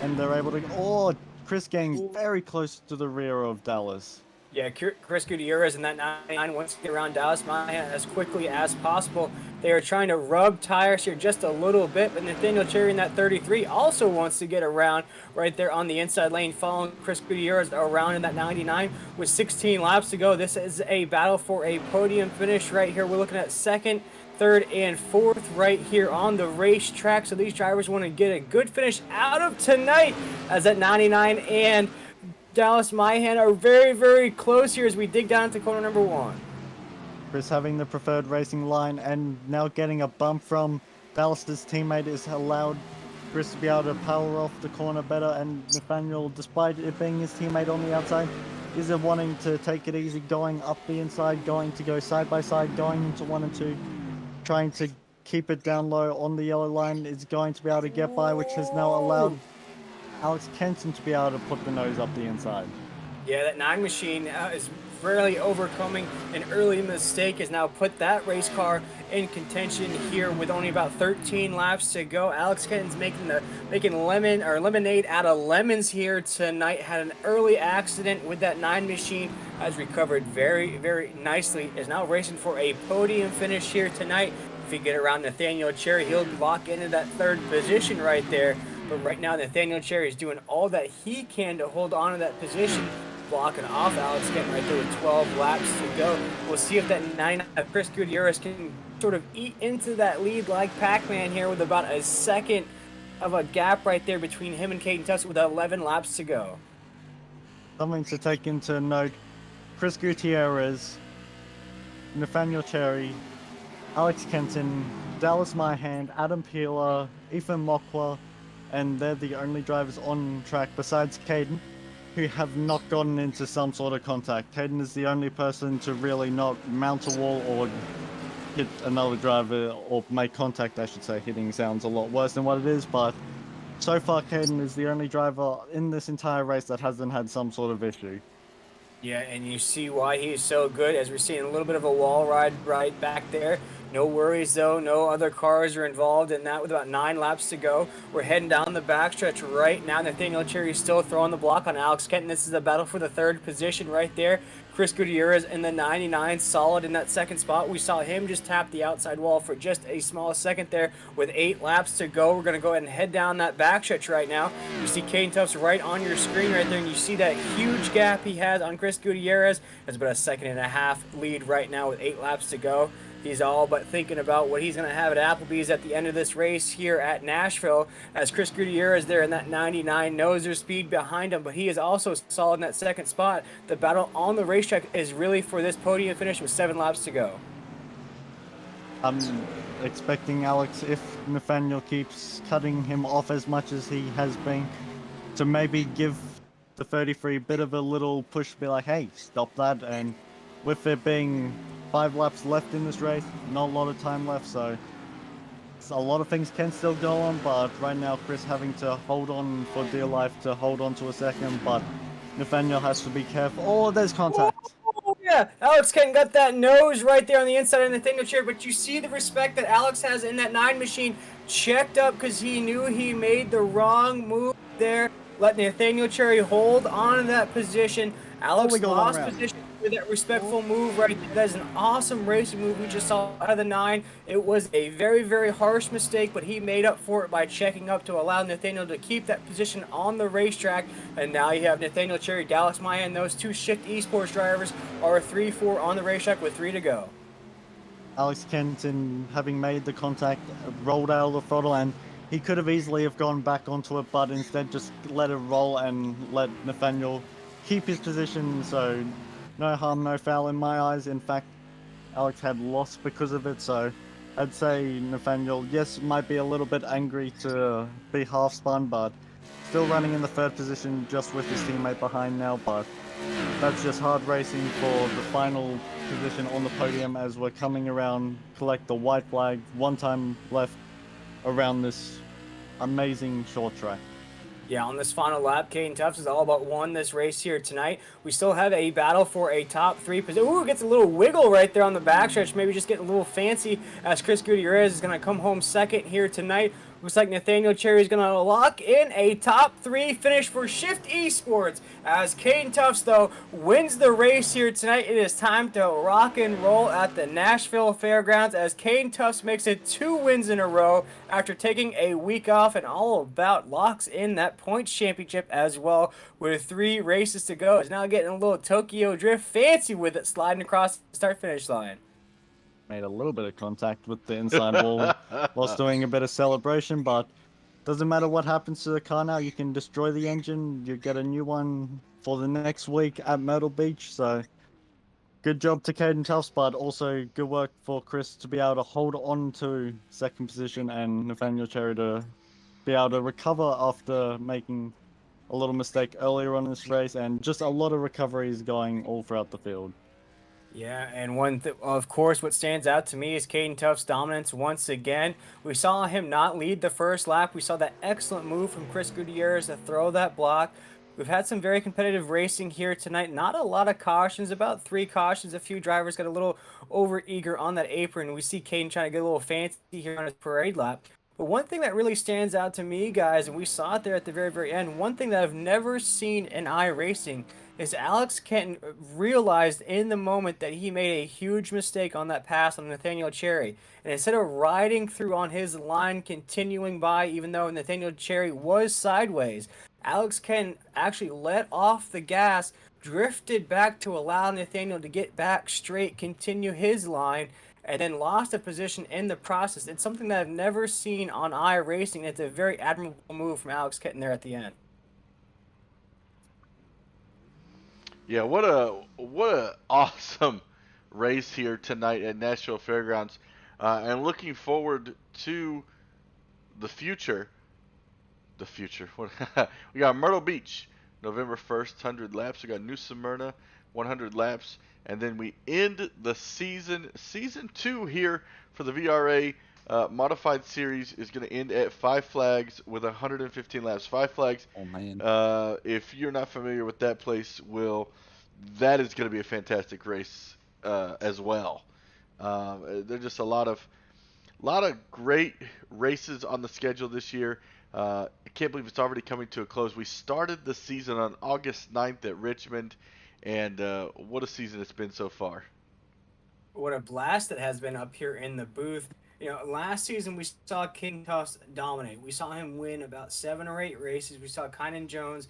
and they're able to... Chris getting very close to the rear of Dallas. Yeah, Chris Gutierrez in that 99 wants to get around Dallas Myhan as quickly as possible. They are trying to rub tires here just a little bit, but Nathaniel Cherry in that 33 also wants to get around right there on the inside lane, following Chris Gutierrez around in that 99 with 16 laps to go. This is a battle for a podium finish right here. We're looking at second, third, and fourth right here on the racetrack. So these drivers want to get a good finish out of tonight, as that 99 and Dallas Myhan are very, very close here as we dig down into corner number 1. Chris having the preferred racing line and now getting a bump from Dallas's teammate is allowed Chris to be able to power off the corner better, and Nathaniel, despite it being his teammate on the outside, is wanting to take it easy, going up the inside, going to go side by side, going into 1 and 2, trying to keep it down low on the yellow line, is going to be able to get by, which has now allowed Alex Kenton to be able to put the nose up the inside. Yeah, that 9 machine is rarely overcoming an early mistake has now put that race car in contention here with only about 13 laps to go. Alex Kenton's making lemonade out of lemons here tonight. Had an early accident with that 9 machine, has recovered very, very nicely, is now racing for a podium finish here tonight. If he get around Nathaniel Cherry, he'll lock into that 3rd position right there. But right now, Nathaniel Cherry is doing all that he can to hold on to that position, blocking off Alex Kenton right there with 12 laps to go. We'll see if that 9 Chris Gutierrez can sort of eat into that lead like Pac-Man here with about a second of a gap right there between him and Caden Tufts with 11 laps to go. Something to take into note, Chris Gutierrez, Nathaniel Cherry, Alex Kenton, Dallas Myhand, Adam Peeler, Ethan Mokwa, and they're the only drivers on track besides Caden who have not gotten into some sort of contact. Caden is the only person to really not mount a wall or hit another driver, or make contact, I should say. Hitting sounds a lot worse than what it is, but so far Caden is the only driver in this entire race that hasn't had some sort of issue. Yeah, and you see why he's so good, as we're seeing a little bit of a wall ride right back there. No worries, though. No other cars are involved in that with about 9 laps to go. We're heading down the backstretch right now. Nathaniel Cherry is still throwing the block on Alex Kenton. This is a battle for the 3rd position right there. Chris Gutierrez in the 99, solid in that 2nd spot. We saw him just tap the outside wall for just a small second there with 8 laps to go. We're going to go ahead and head down that backstretch right now. You see Caden Tufts right on your screen right there, and you see that huge gap he has on Chris Gutierrez. It's about a 1.5-second lead right now with 8 laps to go. He's all but thinking about what he's going to have at Applebee's at the end of this race here at Nashville, as Chris Gutierrez there in that 99 knows there's speed behind him, but he is also solid in that 2nd spot. The battle on the racetrack is really for this podium finish with 7 laps to go. I'm expecting Alex, if Nathaniel keeps cutting him off as much as he has been, to maybe give the 33 a bit of a little push, be like, hey, stop that. And with there being 5 laps left in this race, not a lot of time left, so a lot of things can still go on, but right now Chris having to hold on for dear life to hold on to a second, but Nathaniel has to be careful. Oh, there's contact. Oh, yeah, Alex Kenton got that nose right there on the inside of Nathaniel Cherry, but you see the respect that Alex has in that 9 machine, checked up because he knew he made the wrong move there. Let Nathaniel Cherry hold on to that position. Alex lost position with that respectful move right there. That is an awesome racing move we just saw out of the 9. It was a very, very harsh mistake, but he made up for it by checking up to allow Nathaniel to keep that position on the racetrack. And now you have Nathaniel Cherry, Dallas Maya, and those 2 Shift Esports drivers are 3-4 on the racetrack with 3 to go. Alex Kenton, having made the contact, rolled out of the throttle, and he could have easily have gone back onto it, but instead just let it roll and let Nathaniel keep his position, so no harm, no foul in my eyes. In fact, Alex had lost because of it, so I'd say Nathaniel, yes, might be a little bit angry to be half spun, but still running in the 3rd position just with his teammate behind now, but that's just hard racing for the final position on the podium as we're coming around, collect the white flag, 1 time left around this amazing short track. Yeah, on this final lap, Caden Tufts has all but won this race here tonight. We still have a battle for a top 3 position. Ooh, gets a little wiggle right there on the backstretch. Maybe just getting a little fancy as Chris Gutierrez is going to come home 2nd here tonight. Looks like Nathaniel Cherry is going to lock in a top 3 finish for Shift Esports. As Caden Tufts, though, wins the race here tonight. It is time to rock and roll at the Nashville Fairgrounds as Caden Tufts makes it 2 wins in a row after taking a week off, and all about locks in that points championship as well with 3 races to go. Is now getting a little Tokyo Drift fancy with it, sliding across the start-finish line. Made a little bit of contact with the inside wall whilst doing a bit of celebration, but doesn't matter what happens to the car now. You can destroy the engine, you get a new one for the next week at Myrtle Beach, so good job to Caden Tufts, but also good work for Chris to be able to hold on to 2nd position and Nathaniel Cherry to be able to recover after making a little mistake earlier on in this race, and just a lot of recoveries going all throughout the field. Yeah, and of course, what stands out to me is Caden Tufts' dominance once again. We saw him not lead the 1st lap. We saw that excellent move from Chris Gutierrez to throw that block. We've had some very competitive racing here tonight. Not a lot of cautions, about 3 cautions. A few drivers got a little over eager on that apron. We see Caden trying to get a little fancy here on his parade lap. But one thing that really stands out to me, guys, and we saw it there at the very, very end, one thing that I've never seen in iRacing is Alex Kenton realized in the moment that he made a huge mistake on that pass on Nathaniel Cherry. And instead of riding through on his line, continuing by, even though Nathaniel Cherry was sideways, Alex Kenton actually let off the gas, drifted back to allow Nathaniel to get back straight, continue his line, and then lost a position in the process. It's something that I've never seen on iRacing. It's a very admirable move from Alex Kenton there at the end. Yeah, what a awesome race here tonight at Nashville Fairgrounds, and looking forward to the future. The future. We got Myrtle Beach, November 1st, 100 laps. We got New Smyrna, 100 laps, and then we end the season 2 here for the VRA modified series is going to end at Five Flags with 115 laps. Five Flags. Oh man. If you're not familiar with that place, that is going to be a fantastic race as well. There's just a lot of great races on the schedule this year. I can't believe it's already coming to a close. We started the season on August 9th at Richmond, and what a season it's been so far. What a blast it has been up here in the booth. Last season we saw King Tufts dominate. We saw him win about 7 or 8 races. We saw Kynan Jones,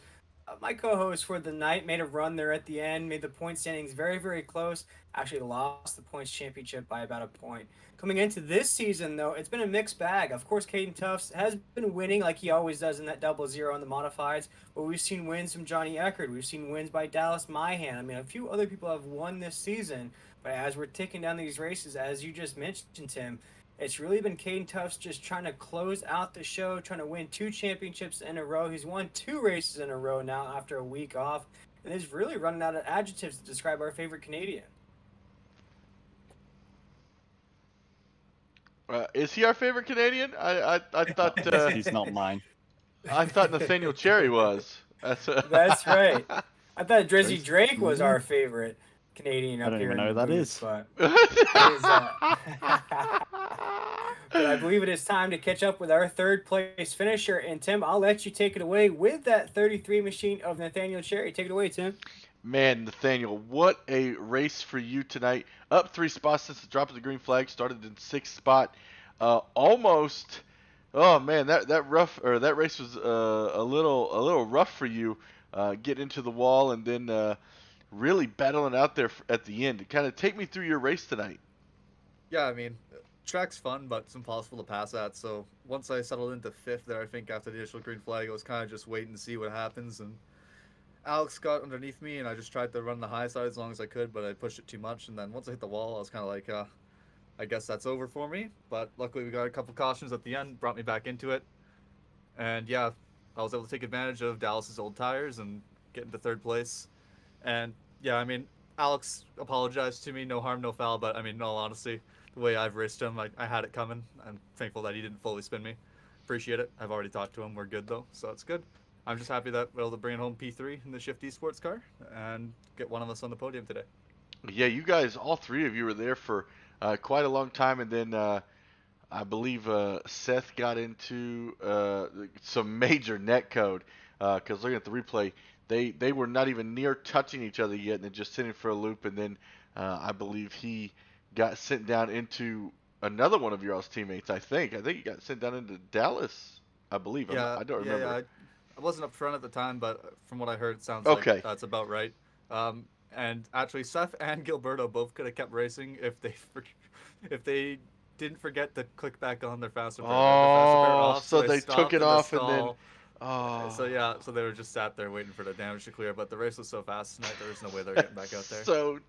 my co-host for the night, made a run there at the end, made the point standings very, very close. Actually lost the points championship by about a point. Coming into this season, though, it's been a mixed bag. Of course, Caden Tufts has been winning like he always does in that 0-0 on the modifieds, but we've seen wins from Johnny Eckert. We've seen wins by Dallas Myhan. I mean, a few other people have won this season, but as we're taking down these races, as you just mentioned, Tim, it's really been Caden Tufts just trying to close out the show, trying to win 2 championships in a row. He's won 2 races in a row now after a week off, and he's really running out of adjectives to describe our favorite Canadian. Is he our favorite Canadian? I thought He's not mine. I thought Nathaniel Cherry was. That's right. I thought Drizzy Drake was our favorite Canadian up here. I don't even know who that is. But I believe it is time to catch up with our 3rd place finisher. And Tim, I'll let you take it away with that 33 machine of Nathaniel Cherry. Take it away, Tim. Man, Nathaniel, what a race for you tonight. Up 3 spots since the drop of the green flag. Started in 6th spot. Almost. Oh man, that race was a little rough for you. Getting into the wall and then really battling out there at the end. Kind of take me through your race tonight. Yeah, I mean, track's fun, but it's impossible to pass at. So once I settled into 5th there, I think after the initial green flag, I was kind of just waiting to see what happens. And Alex got underneath me, and I just tried to run the high side as long as I could, but I pushed it too much. And then once I hit the wall, I was kind of like, I guess that's over for me. But luckily, we got a couple cautions at the end, brought me back into it. And yeah, I was able to take advantage of Dallas's old tires and get into 3rd place. And yeah, I mean, Alex apologized to me, no harm, no foul. But I mean, in all honesty, the way I've raced him, I had it coming. I'm thankful that he didn't fully spin me. Appreciate it. I've already talked to him. We're good though, so it's good. I'm just happy that we're able to bring home P3 in the Shifty sports car and get one of us on the podium today. Yeah, you guys, all 3 of you were there for quite a long time, and then I believe Seth got into some major net code because looking at the replay, they were not even near touching each other yet, and then just sitting for a loop, and then I believe he got sent down into another one of your all's teammates. I think he got sent down into Dallas. I believe. Yeah, I don't remember. Yeah, I wasn't up front at the time, but from what I heard, it sounds okay. Like that's about right. And actually, Seth and Gilberto both could have kept racing if they didn't forget to click back on their faster pair. Oh, so they stopped took it in the off and stall. then. Oh. So they were just sat there waiting for the damage to clear. But the race was so fast tonight, there was no way they were getting back out there. So,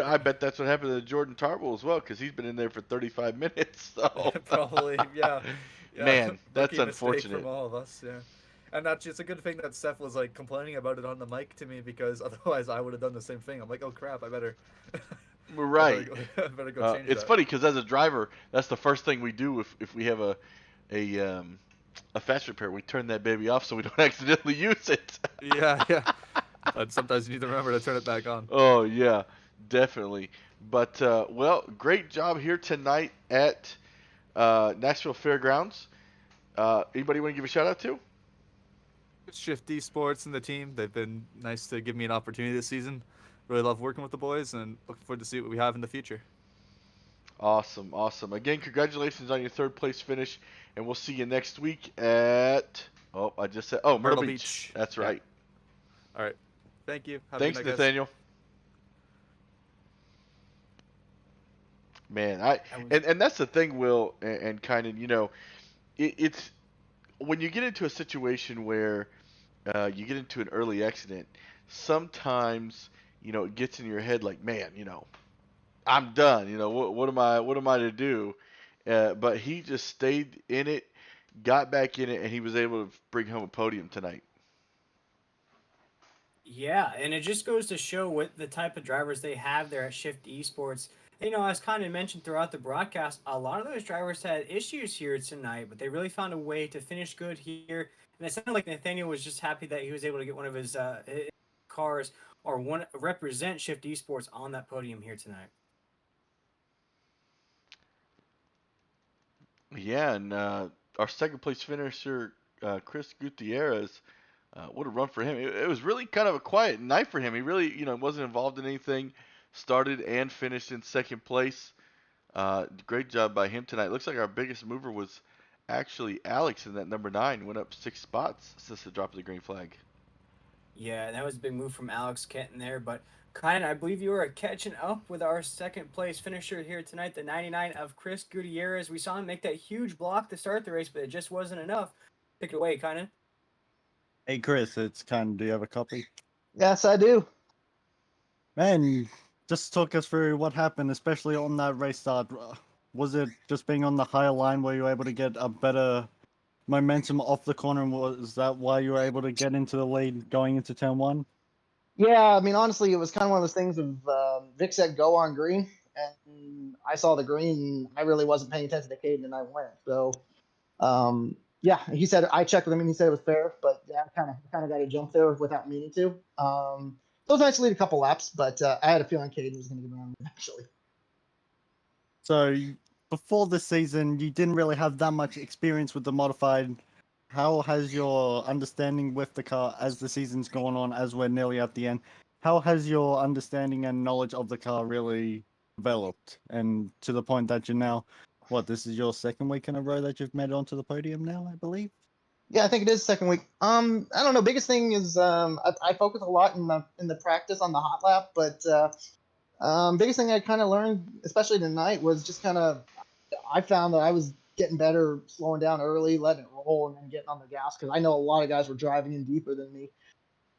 I bet that's what happened to Jordan Tarble as well, because he's been in there for 35 minutes. So. Probably, yeah. Man, that's Rookie unfortunate. from all of us, yeah. And that's just a good thing that Steph was like complaining about it on the mic to me, because otherwise I would have done the same thing. I'm like, oh crap, I better. Right. I better go change it's that. funny because as a driver, that's the first thing we do if we have a fast repair. We turn that baby off so we don't accidentally use it. Yeah, yeah. But sometimes you need to remember to turn it back on. Oh yeah, definitely. But well, great job here tonight at Nashville Fairgrounds. Anybody want to give a shout out to? Shift Esports and the team. They've been nice to give me an opportunity this season. Really love working with the boys and looking forward to see what we have in the future. Awesome, awesome. Again, congratulations on your third place finish, and we'll see you next week at. Oh, I just said. Oh, Myrtle Beach. That's Yeah. right. All right. Thank you. Have Thanks, a good night, guys. Nathaniel. Man, and that's the thing, Will, and kind of, it's when you get into a situation where you get into an early accident, sometimes, it gets in your head like, man, I'm done. What am I to do? But he just stayed in it, got back in it, and he was able to bring home a podium tonight. Yeah, and it just goes to show what the type of drivers they have there at Shift Esports. As kind of mentioned throughout the broadcast, a lot of those drivers had issues here tonight, but they really found a way to finish good here. And it sounded like Nathaniel was just happy that he was able to get one of his cars or one represent Shift Esports on that podium here tonight. Yeah, and our second place finisher, Chris Gutierrez, what a run for him. It was really kind of a quiet night for him. He really, wasn't involved in anything. Started and finished in second place. Great job by him tonight. Looks like our biggest mover was actually Alex in that number 9. Went up 6 spots since the drop of the green flag. Yeah, that was a big move from Alex Kenton there, but kind of, I believe you were catching up with our second place finisher here tonight, the 99 of Chris Gutierrez. We saw him make that huge block to start the race, but it just wasn't enough. Pick it away, kind of. Hey Chris, it's Ken. Do you have a copy? Yes, I do. Man, just talk us through what happened, especially on that race start. Was it just being on the higher line where you were able to get a better momentum off the corner, and was that why you were able to get into the lead going into turn 1? Yeah, I mean, honestly, it was kind of one of those things of Vic said go on green, and I saw the green, and I really wasn't paying attention to Caden, and I went. So, yeah, he said I checked with him, and he said it was fair, but yeah, I kind of got a jump there without meaning to. So it was nice to lead a couple laps, but I had a feeling Caden was going to get around eventually. So before this season, you didn't really have that much experience with the modified. How has your understanding with the car as the season's gone on, as we're nearly at the end, how has your understanding and knowledge of the car really developed? And to the point that you're now, this is your second week in a row that you've made it onto the podium now, I believe? Yeah, I think it is second week. I don't know. Biggest thing is I focus a lot in the practice on the hot lap, but biggest thing I kind of learned, especially tonight, was just I found that I was getting better slowing down early, letting it roll, and then getting on the gas, because I know a lot of guys were driving in deeper than me.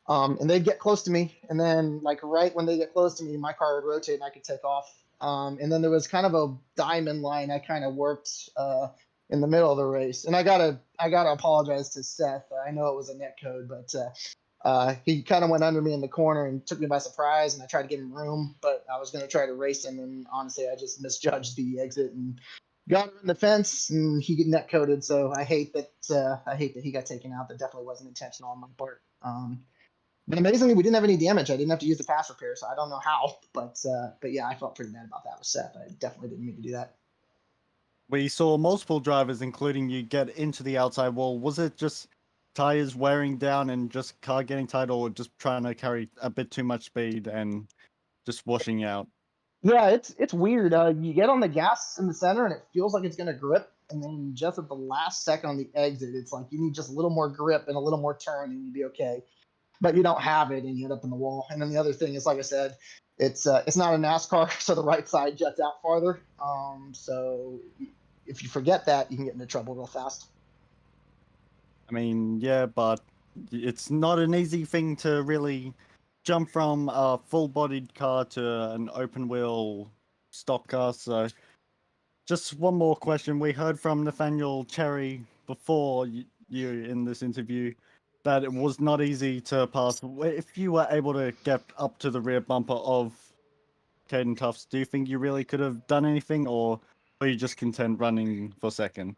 And they'd get close to me, and then right when they get close to me, my car would rotate and I could take off. And then there was kind of a diamond line I kind of worked in the middle of the race, and I gotta apologize to Seth. I know it was a net code, but he kind of went under me in the corner and took me by surprise, and I tried to give him room, but I was going to try to race him, and honestly, I just misjudged the exit and got him in the fence, and he get net coded. So I hate that he got taken out. That definitely wasn't intentional on my part. But amazingly, we didn't have any damage. I didn't have to use the pass repair, so I don't know how. But yeah, I felt pretty bad about that with Seth. I definitely didn't mean to do that. We saw multiple drivers, including you, get into the outside wall. Was it just tires wearing down and just car getting tight, or just trying to carry a bit too much speed and just washing out? Yeah, it's weird. You get on the gas in the center and it feels like it's gonna grip, and then just at the last second on the exit, it's like you need just a little more grip and a little more turn, and you'd be okay. But you don't have it, and you end up in the wall. And then the other thing is, like I said, it's not a NASCAR, so the right side juts out farther. So if you forget that, you can get into trouble real fast. I mean, yeah, but it's not an easy thing to really jump from a full-bodied car to an open-wheel stock car. So just one more question. We heard from Nathaniel Cherry before you in this interview that it was not easy to pass. If you were able to get up to the rear bumper of Caden Tufts, do you think you really could have done anything, or were you just content running for second?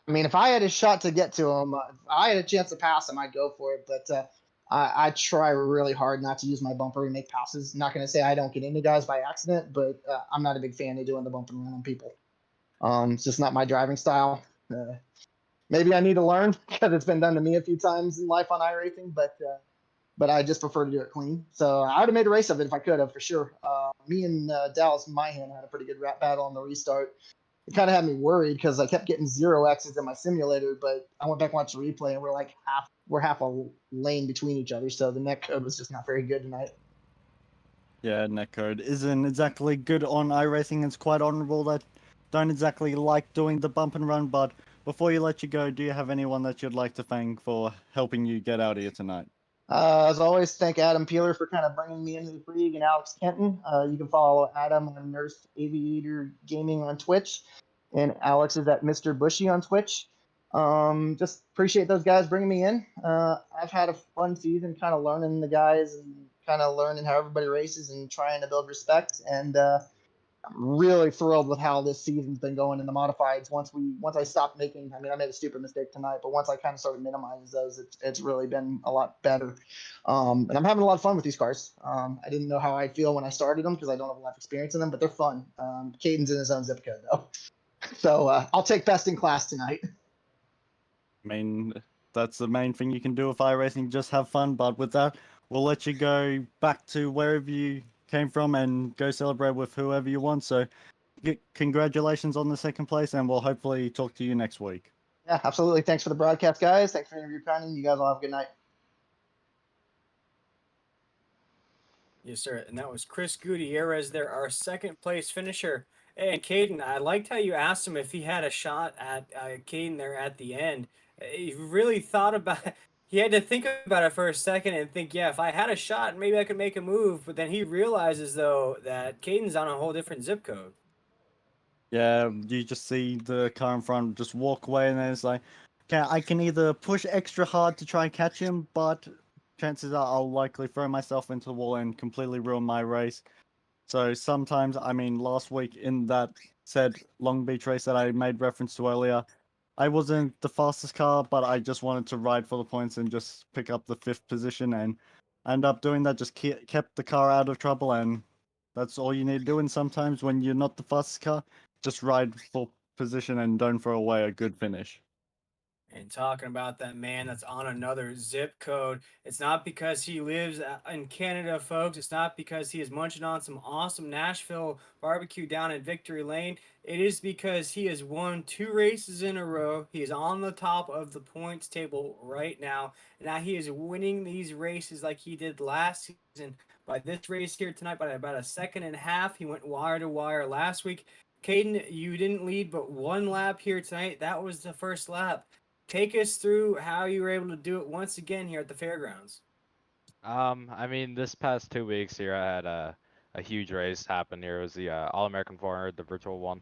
I mean, if I had a shot to get to him, if I had a chance to pass him, I'd go for it. But I try really hard not to use my bumper and make passes. Not going to say I don't get into guys by accident, but I'm not a big fan of doing the bump and run on people. It's just not my driving style. Maybe I need to learn because it's been done to me a few times in life on iRacing, but I just prefer to do it clean. So I would have made a race of it if I could have, for sure. Me and Dallas Myhan had a pretty good rap battle on the restart. It kind of had me worried because I kept getting 0x's in my simulator, but I went back and watched the replay, and we're half a lane between each other, so the net code was just not very good tonight. Yeah, netcode isn't exactly good on iRacing. It's quite honorable that don't exactly like doing the bump and run. But before you let you go, do you have anyone that you'd like to thank for helping you get out of here tonight? As always, thank Adam Peeler for kind of bringing me into the league and Alex Kenton. You can follow Adam on Nurse Aviator Gaming on Twitch, and Alex is at Mr. Bushy on Twitch. Just appreciate those guys bringing me in. I've had a fun season kind of learning the guys and kind of learning how everybody races and trying to build respect. And I'm really thrilled with how this season's been going in the modifieds. Once I stopped making, I mean, I made a stupid mistake tonight, but once I kind of started minimizing those, it's really been a lot better. And I'm having a lot of fun with these cars. I didn't know how I feel when I started them because I don't have a lot of experience in them, but they're fun. Caden's in his own zip code though, so I'll take best in class tonight. I mean, that's the main thing you can do with iRacing, just have fun. But with that, we'll let you go back to wherever you came from and go celebrate with whoever you want. So congratulations on the second place, and we'll hopefully talk to you next week. Yeah, absolutely. Thanks for the broadcast, guys. Thanks for your time. You guys all have a good night. Yes, sir. And that was Chris Gutierrez there, our second place finisher. And Caden, I liked how you asked him if he had a shot at Caden there at the end. He really thought about it. He had to think about it for a second and think, yeah, if I had a shot, maybe I could make a move. But then he realizes, though, that Caden's on a whole different zip code. Yeah, you just see the car in front just walk away, and then it's like, okay, I can either push extra hard to try and catch him, but chances are I'll likely throw myself into the wall and completely ruin my race. So sometimes, I mean, last week in that said Long Beach race that I made reference to earlier, I wasn't the fastest car, but I just wanted to ride for the points and just pick up the 5th position, and I ended up doing that, just kept the car out of trouble, and that's all you need to do. And sometimes when you're not the fastest car, just ride for position and don't throw away a good finish. And talking about that man that's on another zip code, it's not because he lives in Canada, folks. It's not because he is munching on some awesome Nashville barbecue down in Victory Lane. It is because he has won 2 races in a row. He is on the top of the points table right now. And now he is winning these races like he did last season. By this race here tonight, by about a second and a half, he went wire to wire last week. Caden, you didn't lead but 1 lap here tonight. That was the first lap. Take us through how you were able to do it once again here at the fairgrounds. I mean, this past 2 weeks here, I had a huge race happen here. It was the All-American 400, the virtual one.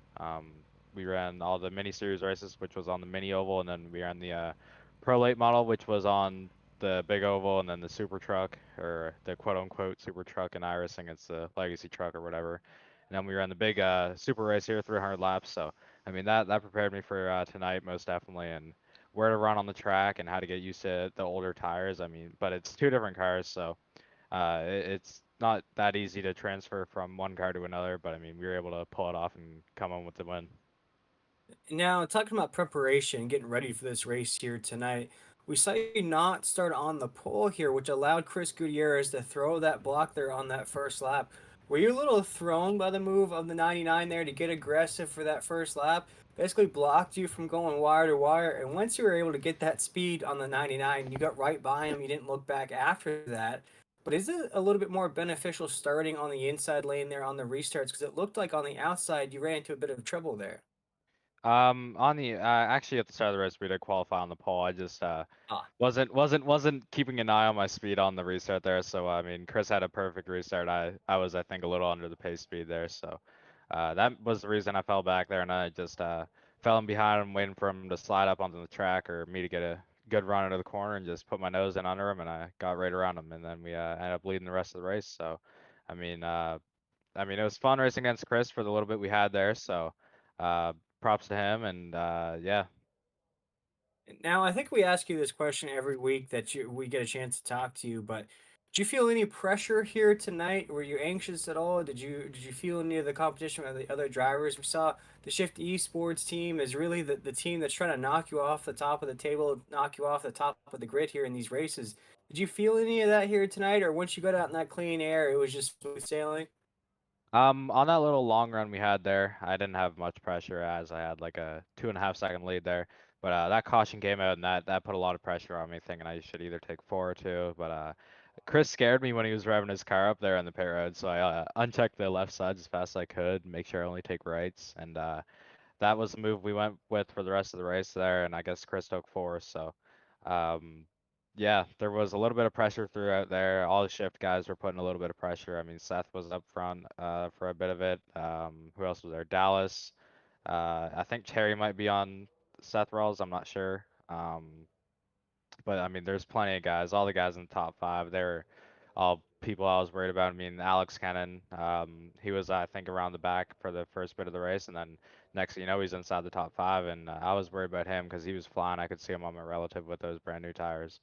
We ran all the mini series races, which was on the mini oval, and then we ran the Pro Late model, which was on the big oval, and then the super truck, or the quote-unquote super truck in iRacing. It's the legacy truck or whatever. And then we ran the big super race here, 300 laps. So, I mean, that prepared me for tonight most definitely, and where to run on the track and how to get used to the older tires. I mean, but it's 2 different cars, so it's not that easy to transfer from one car to another. But I mean, we were able to pull it off and come home with the win. Now, talking about preparation, getting ready for this race here tonight, we saw you not start on the pole here, which allowed Chris Gutierrez to throw that block there on that first lap. Were you a little thrown by the move of the 99 there to get aggressive for that first lap? Basically blocked you from going wire to wire, and once you were able to get that speed on the 99, you got right by him. You didn't look back after that. But is it a little bit more beneficial starting on the inside lane there on the restarts? Because it looked like on the outside you ran into a bit of trouble there. On the actually at the start of the race we did qualify on the pole. I just Ah. wasn't keeping an eye on my speed on the restart there. So I mean, Chris had a perfect restart. I was, I think, a little under the pace speed there. So that was the reason I fell back there, and I just fell in behind him, waiting for him to slide up onto the track or me to get a good run into the corner, and just put my nose in under him, and I got right around him, and then we ended up leading the rest of the race. So I mean, it was fun racing against Chris for the little bit we had there. So props to him, and yeah. Now, I think we ask you this question every week that we get a chance to talk to you, but did you feel any pressure here tonight? Were you anxious at all? Did you feel any of the competition with the other drivers? We saw the Shift Esports team is really the team that's trying to knock you off the top of the table, knock you off the top of the grid here in these races. Did you feel any of that here tonight, or once you got out in that clean air, it was just smooth sailing? On that little long run we had there, I didn't have much pressure as I had like a 2.5 second lead there. But that caution came out and that put a lot of pressure on me, thinking I should either take 4 or 2. But Chris scared me when he was revving his car up there on the pit road, so I unchecked the left side as fast as I could, make sure I only take rights, and that was the move we went with for the rest of the race there, and I guess Chris took 4. So, um, yeah, there was a little bit of pressure throughout there. All the shift guys were putting a little bit of pressure. I mean, Seth was up front for a bit of it. Who else was there? Dallas. I think Terry might be on Seth Rawls. I'm not sure. But I mean, there's plenty of guys. All the guys in the top 5, they were all people I was worried about. I mean, Alex Kennan, he was I think around the back for the first bit of the race, and then next thing you know, he's inside the top 5, and I was worried about him because he was flying. I could see him on my relative with those brand new tires.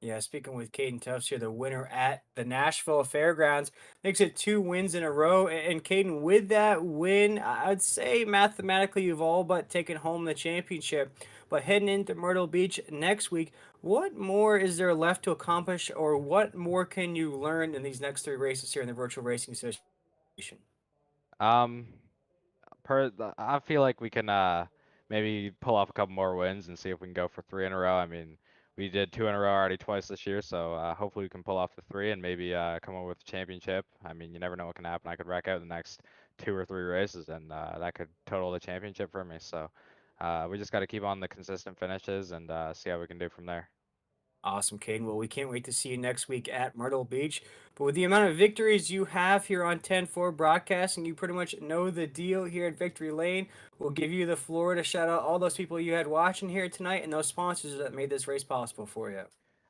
Yeah, speaking with Caden Tufts here, the winner at the Nashville Fairgrounds, makes it 2 wins in a row. And Caden, with that win, I'd say mathematically you've all but taken home the championship. But heading into Myrtle Beach next week, what more is there left to accomplish, or what more can you learn in these next 3 races here in the Virtual Racing Association? Um, I feel like we can maybe pull off a couple more wins and see if we can go for 3 in a row. I mean, we did 2 in a row already twice this year, so hopefully we can pull off the 3 and maybe come up with a championship. I mean, you never know what can happen. I could rack out the next 2 or 3 races, and that could total the championship for me. So we just got to keep on the consistent finishes and see how we can do from there. Awesome, Caden. Well, we can't wait to see you next week at Myrtle Beach. But with the amount of victories you have here on 10-4 Broadcasting, you pretty much know the deal here at Victory Lane. We'll give you the floor to shout out all those people you had watching here tonight and those sponsors that made this race possible for you.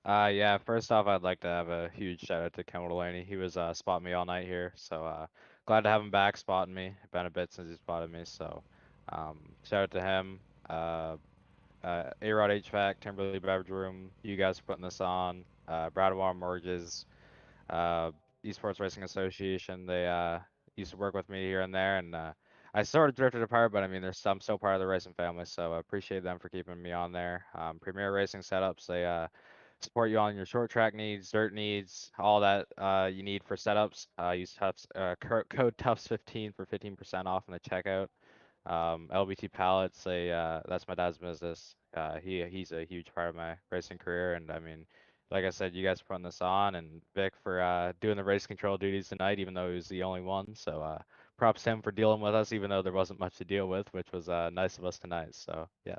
Yeah, first off, I'd like to have a huge shout out to Ken Delaney. He was spotting me all night here, so glad to have him back spotting me. Been a bit since he spotted me, so shout out to him. A-Rod HVAC, Timberley Beverage Room, you guys for putting this on. Bradwell Mortgages, uh, Esports Racing Association. They used to work with me here and there, and I sort of drifted apart, but I mean, I'm still part of the racing family, so I appreciate them for keeping me on there. Premier Racing Setups, they support you on your short track needs, dirt needs, all that you need for setups. Use Tufts, code Tufts15 for 15% off in the checkout. LBT Pallets, that's my dad's business. He's a huge part of my racing career, and I mean, like I said, you guys for putting this on, and Vic for doing the race control duties tonight, even though he was the only one. So props to him for dealing with us, even though there wasn't much to deal with, which was nice of us tonight. So yeah.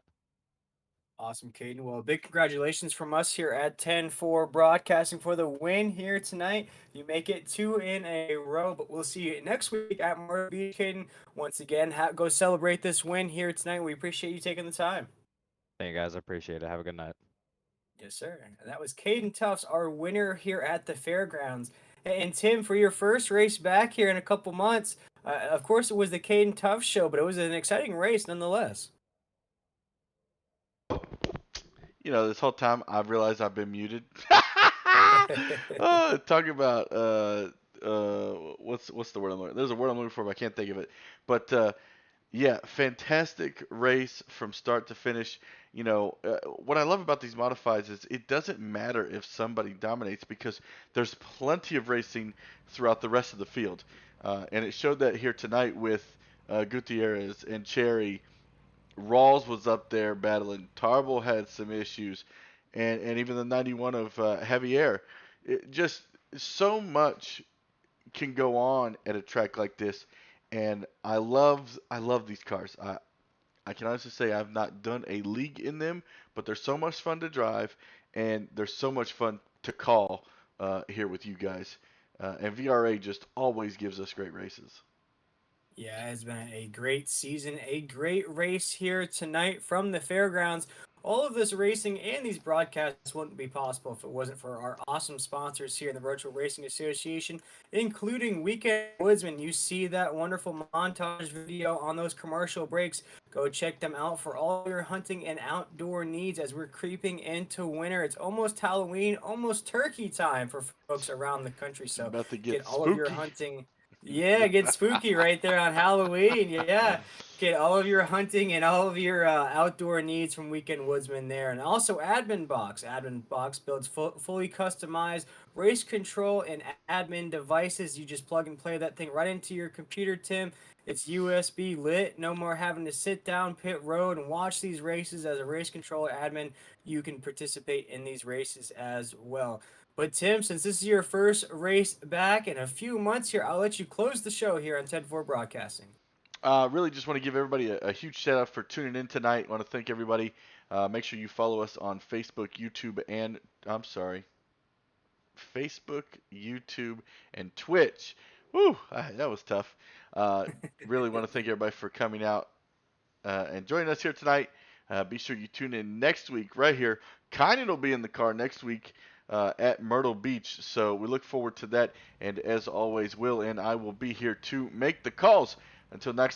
Awesome, Caden. Well, big congratulations from us here at 10-4 Broadcasting for the win here tonight. You make it 2 in a row, but we'll see you next week at Myrtle Beach, Caden. Once again, go celebrate this win here tonight. We appreciate you taking the time. Thank you guys. I appreciate it. Have a good night. Yes, sir. And that was Caden Tufts, our winner here at the fairgrounds. And Tim, for your first race back here in a couple months, of course it was the Caden Tufts show, but it was an exciting race nonetheless. You know, this whole time I've realized I've been muted. Talking about what's the word I'm looking? There's a word I'm looking for, but I can't think of it. But yeah, fantastic race from start to finish. You know, what I love about these modifieds is it doesn't matter if somebody dominates because there's plenty of racing throughout the rest of the field, and it showed that here tonight with Gutierrez and Cherry. Rawls was up there battling. Tarble had some issues, and even the 91 of Javier. It just so much can go on at a track like this, and I love these cars. I can honestly say I've not done a league in them, but they're so much fun to drive, and they're so much fun to call here with you guys. And VRA just always gives us great races. Yeah, it's been a great season, a great race here tonight from the fairgrounds. All of this racing and these broadcasts wouldn't be possible if it wasn't for our awesome sponsors here in the Virtual Racing Association, including Weekend Woodsman. You see that wonderful montage video on those commercial breaks. Go check them out for all your hunting and outdoor needs as we're creeping into winter. It's almost Halloween, almost turkey time for folks around the country. So About to get get all of your spooky. hunting. Yeah, get spooky right there on Halloween. Yeah. Get all of your hunting and all of your outdoor needs from Weekend Woodsman there. And also Adminboxx. Adminboxx builds fully customized race control and admin devices. You just plug and play that thing right into your computer, Tim. It's USB lit. No more having to sit down pit road and watch these races. As a race controller admin, you can participate in these races as well. But Tim, since this is your first race back in a few months here, I'll let you close the show here on 10-4 Broadcasting. Really just want to give everybody a huge shout out for tuning in tonight. Want to thank everybody. Make sure you follow us on Facebook, YouTube, and Facebook, YouTube, and Twitch. Woo, that was tough. Really want to thank everybody for coming out and joining us here tonight. Be sure you tune in next week right here. Kynan will be in the car next week at Myrtle Beach, so we look forward to that. And as always, Will and I will be here to make the calls. Until next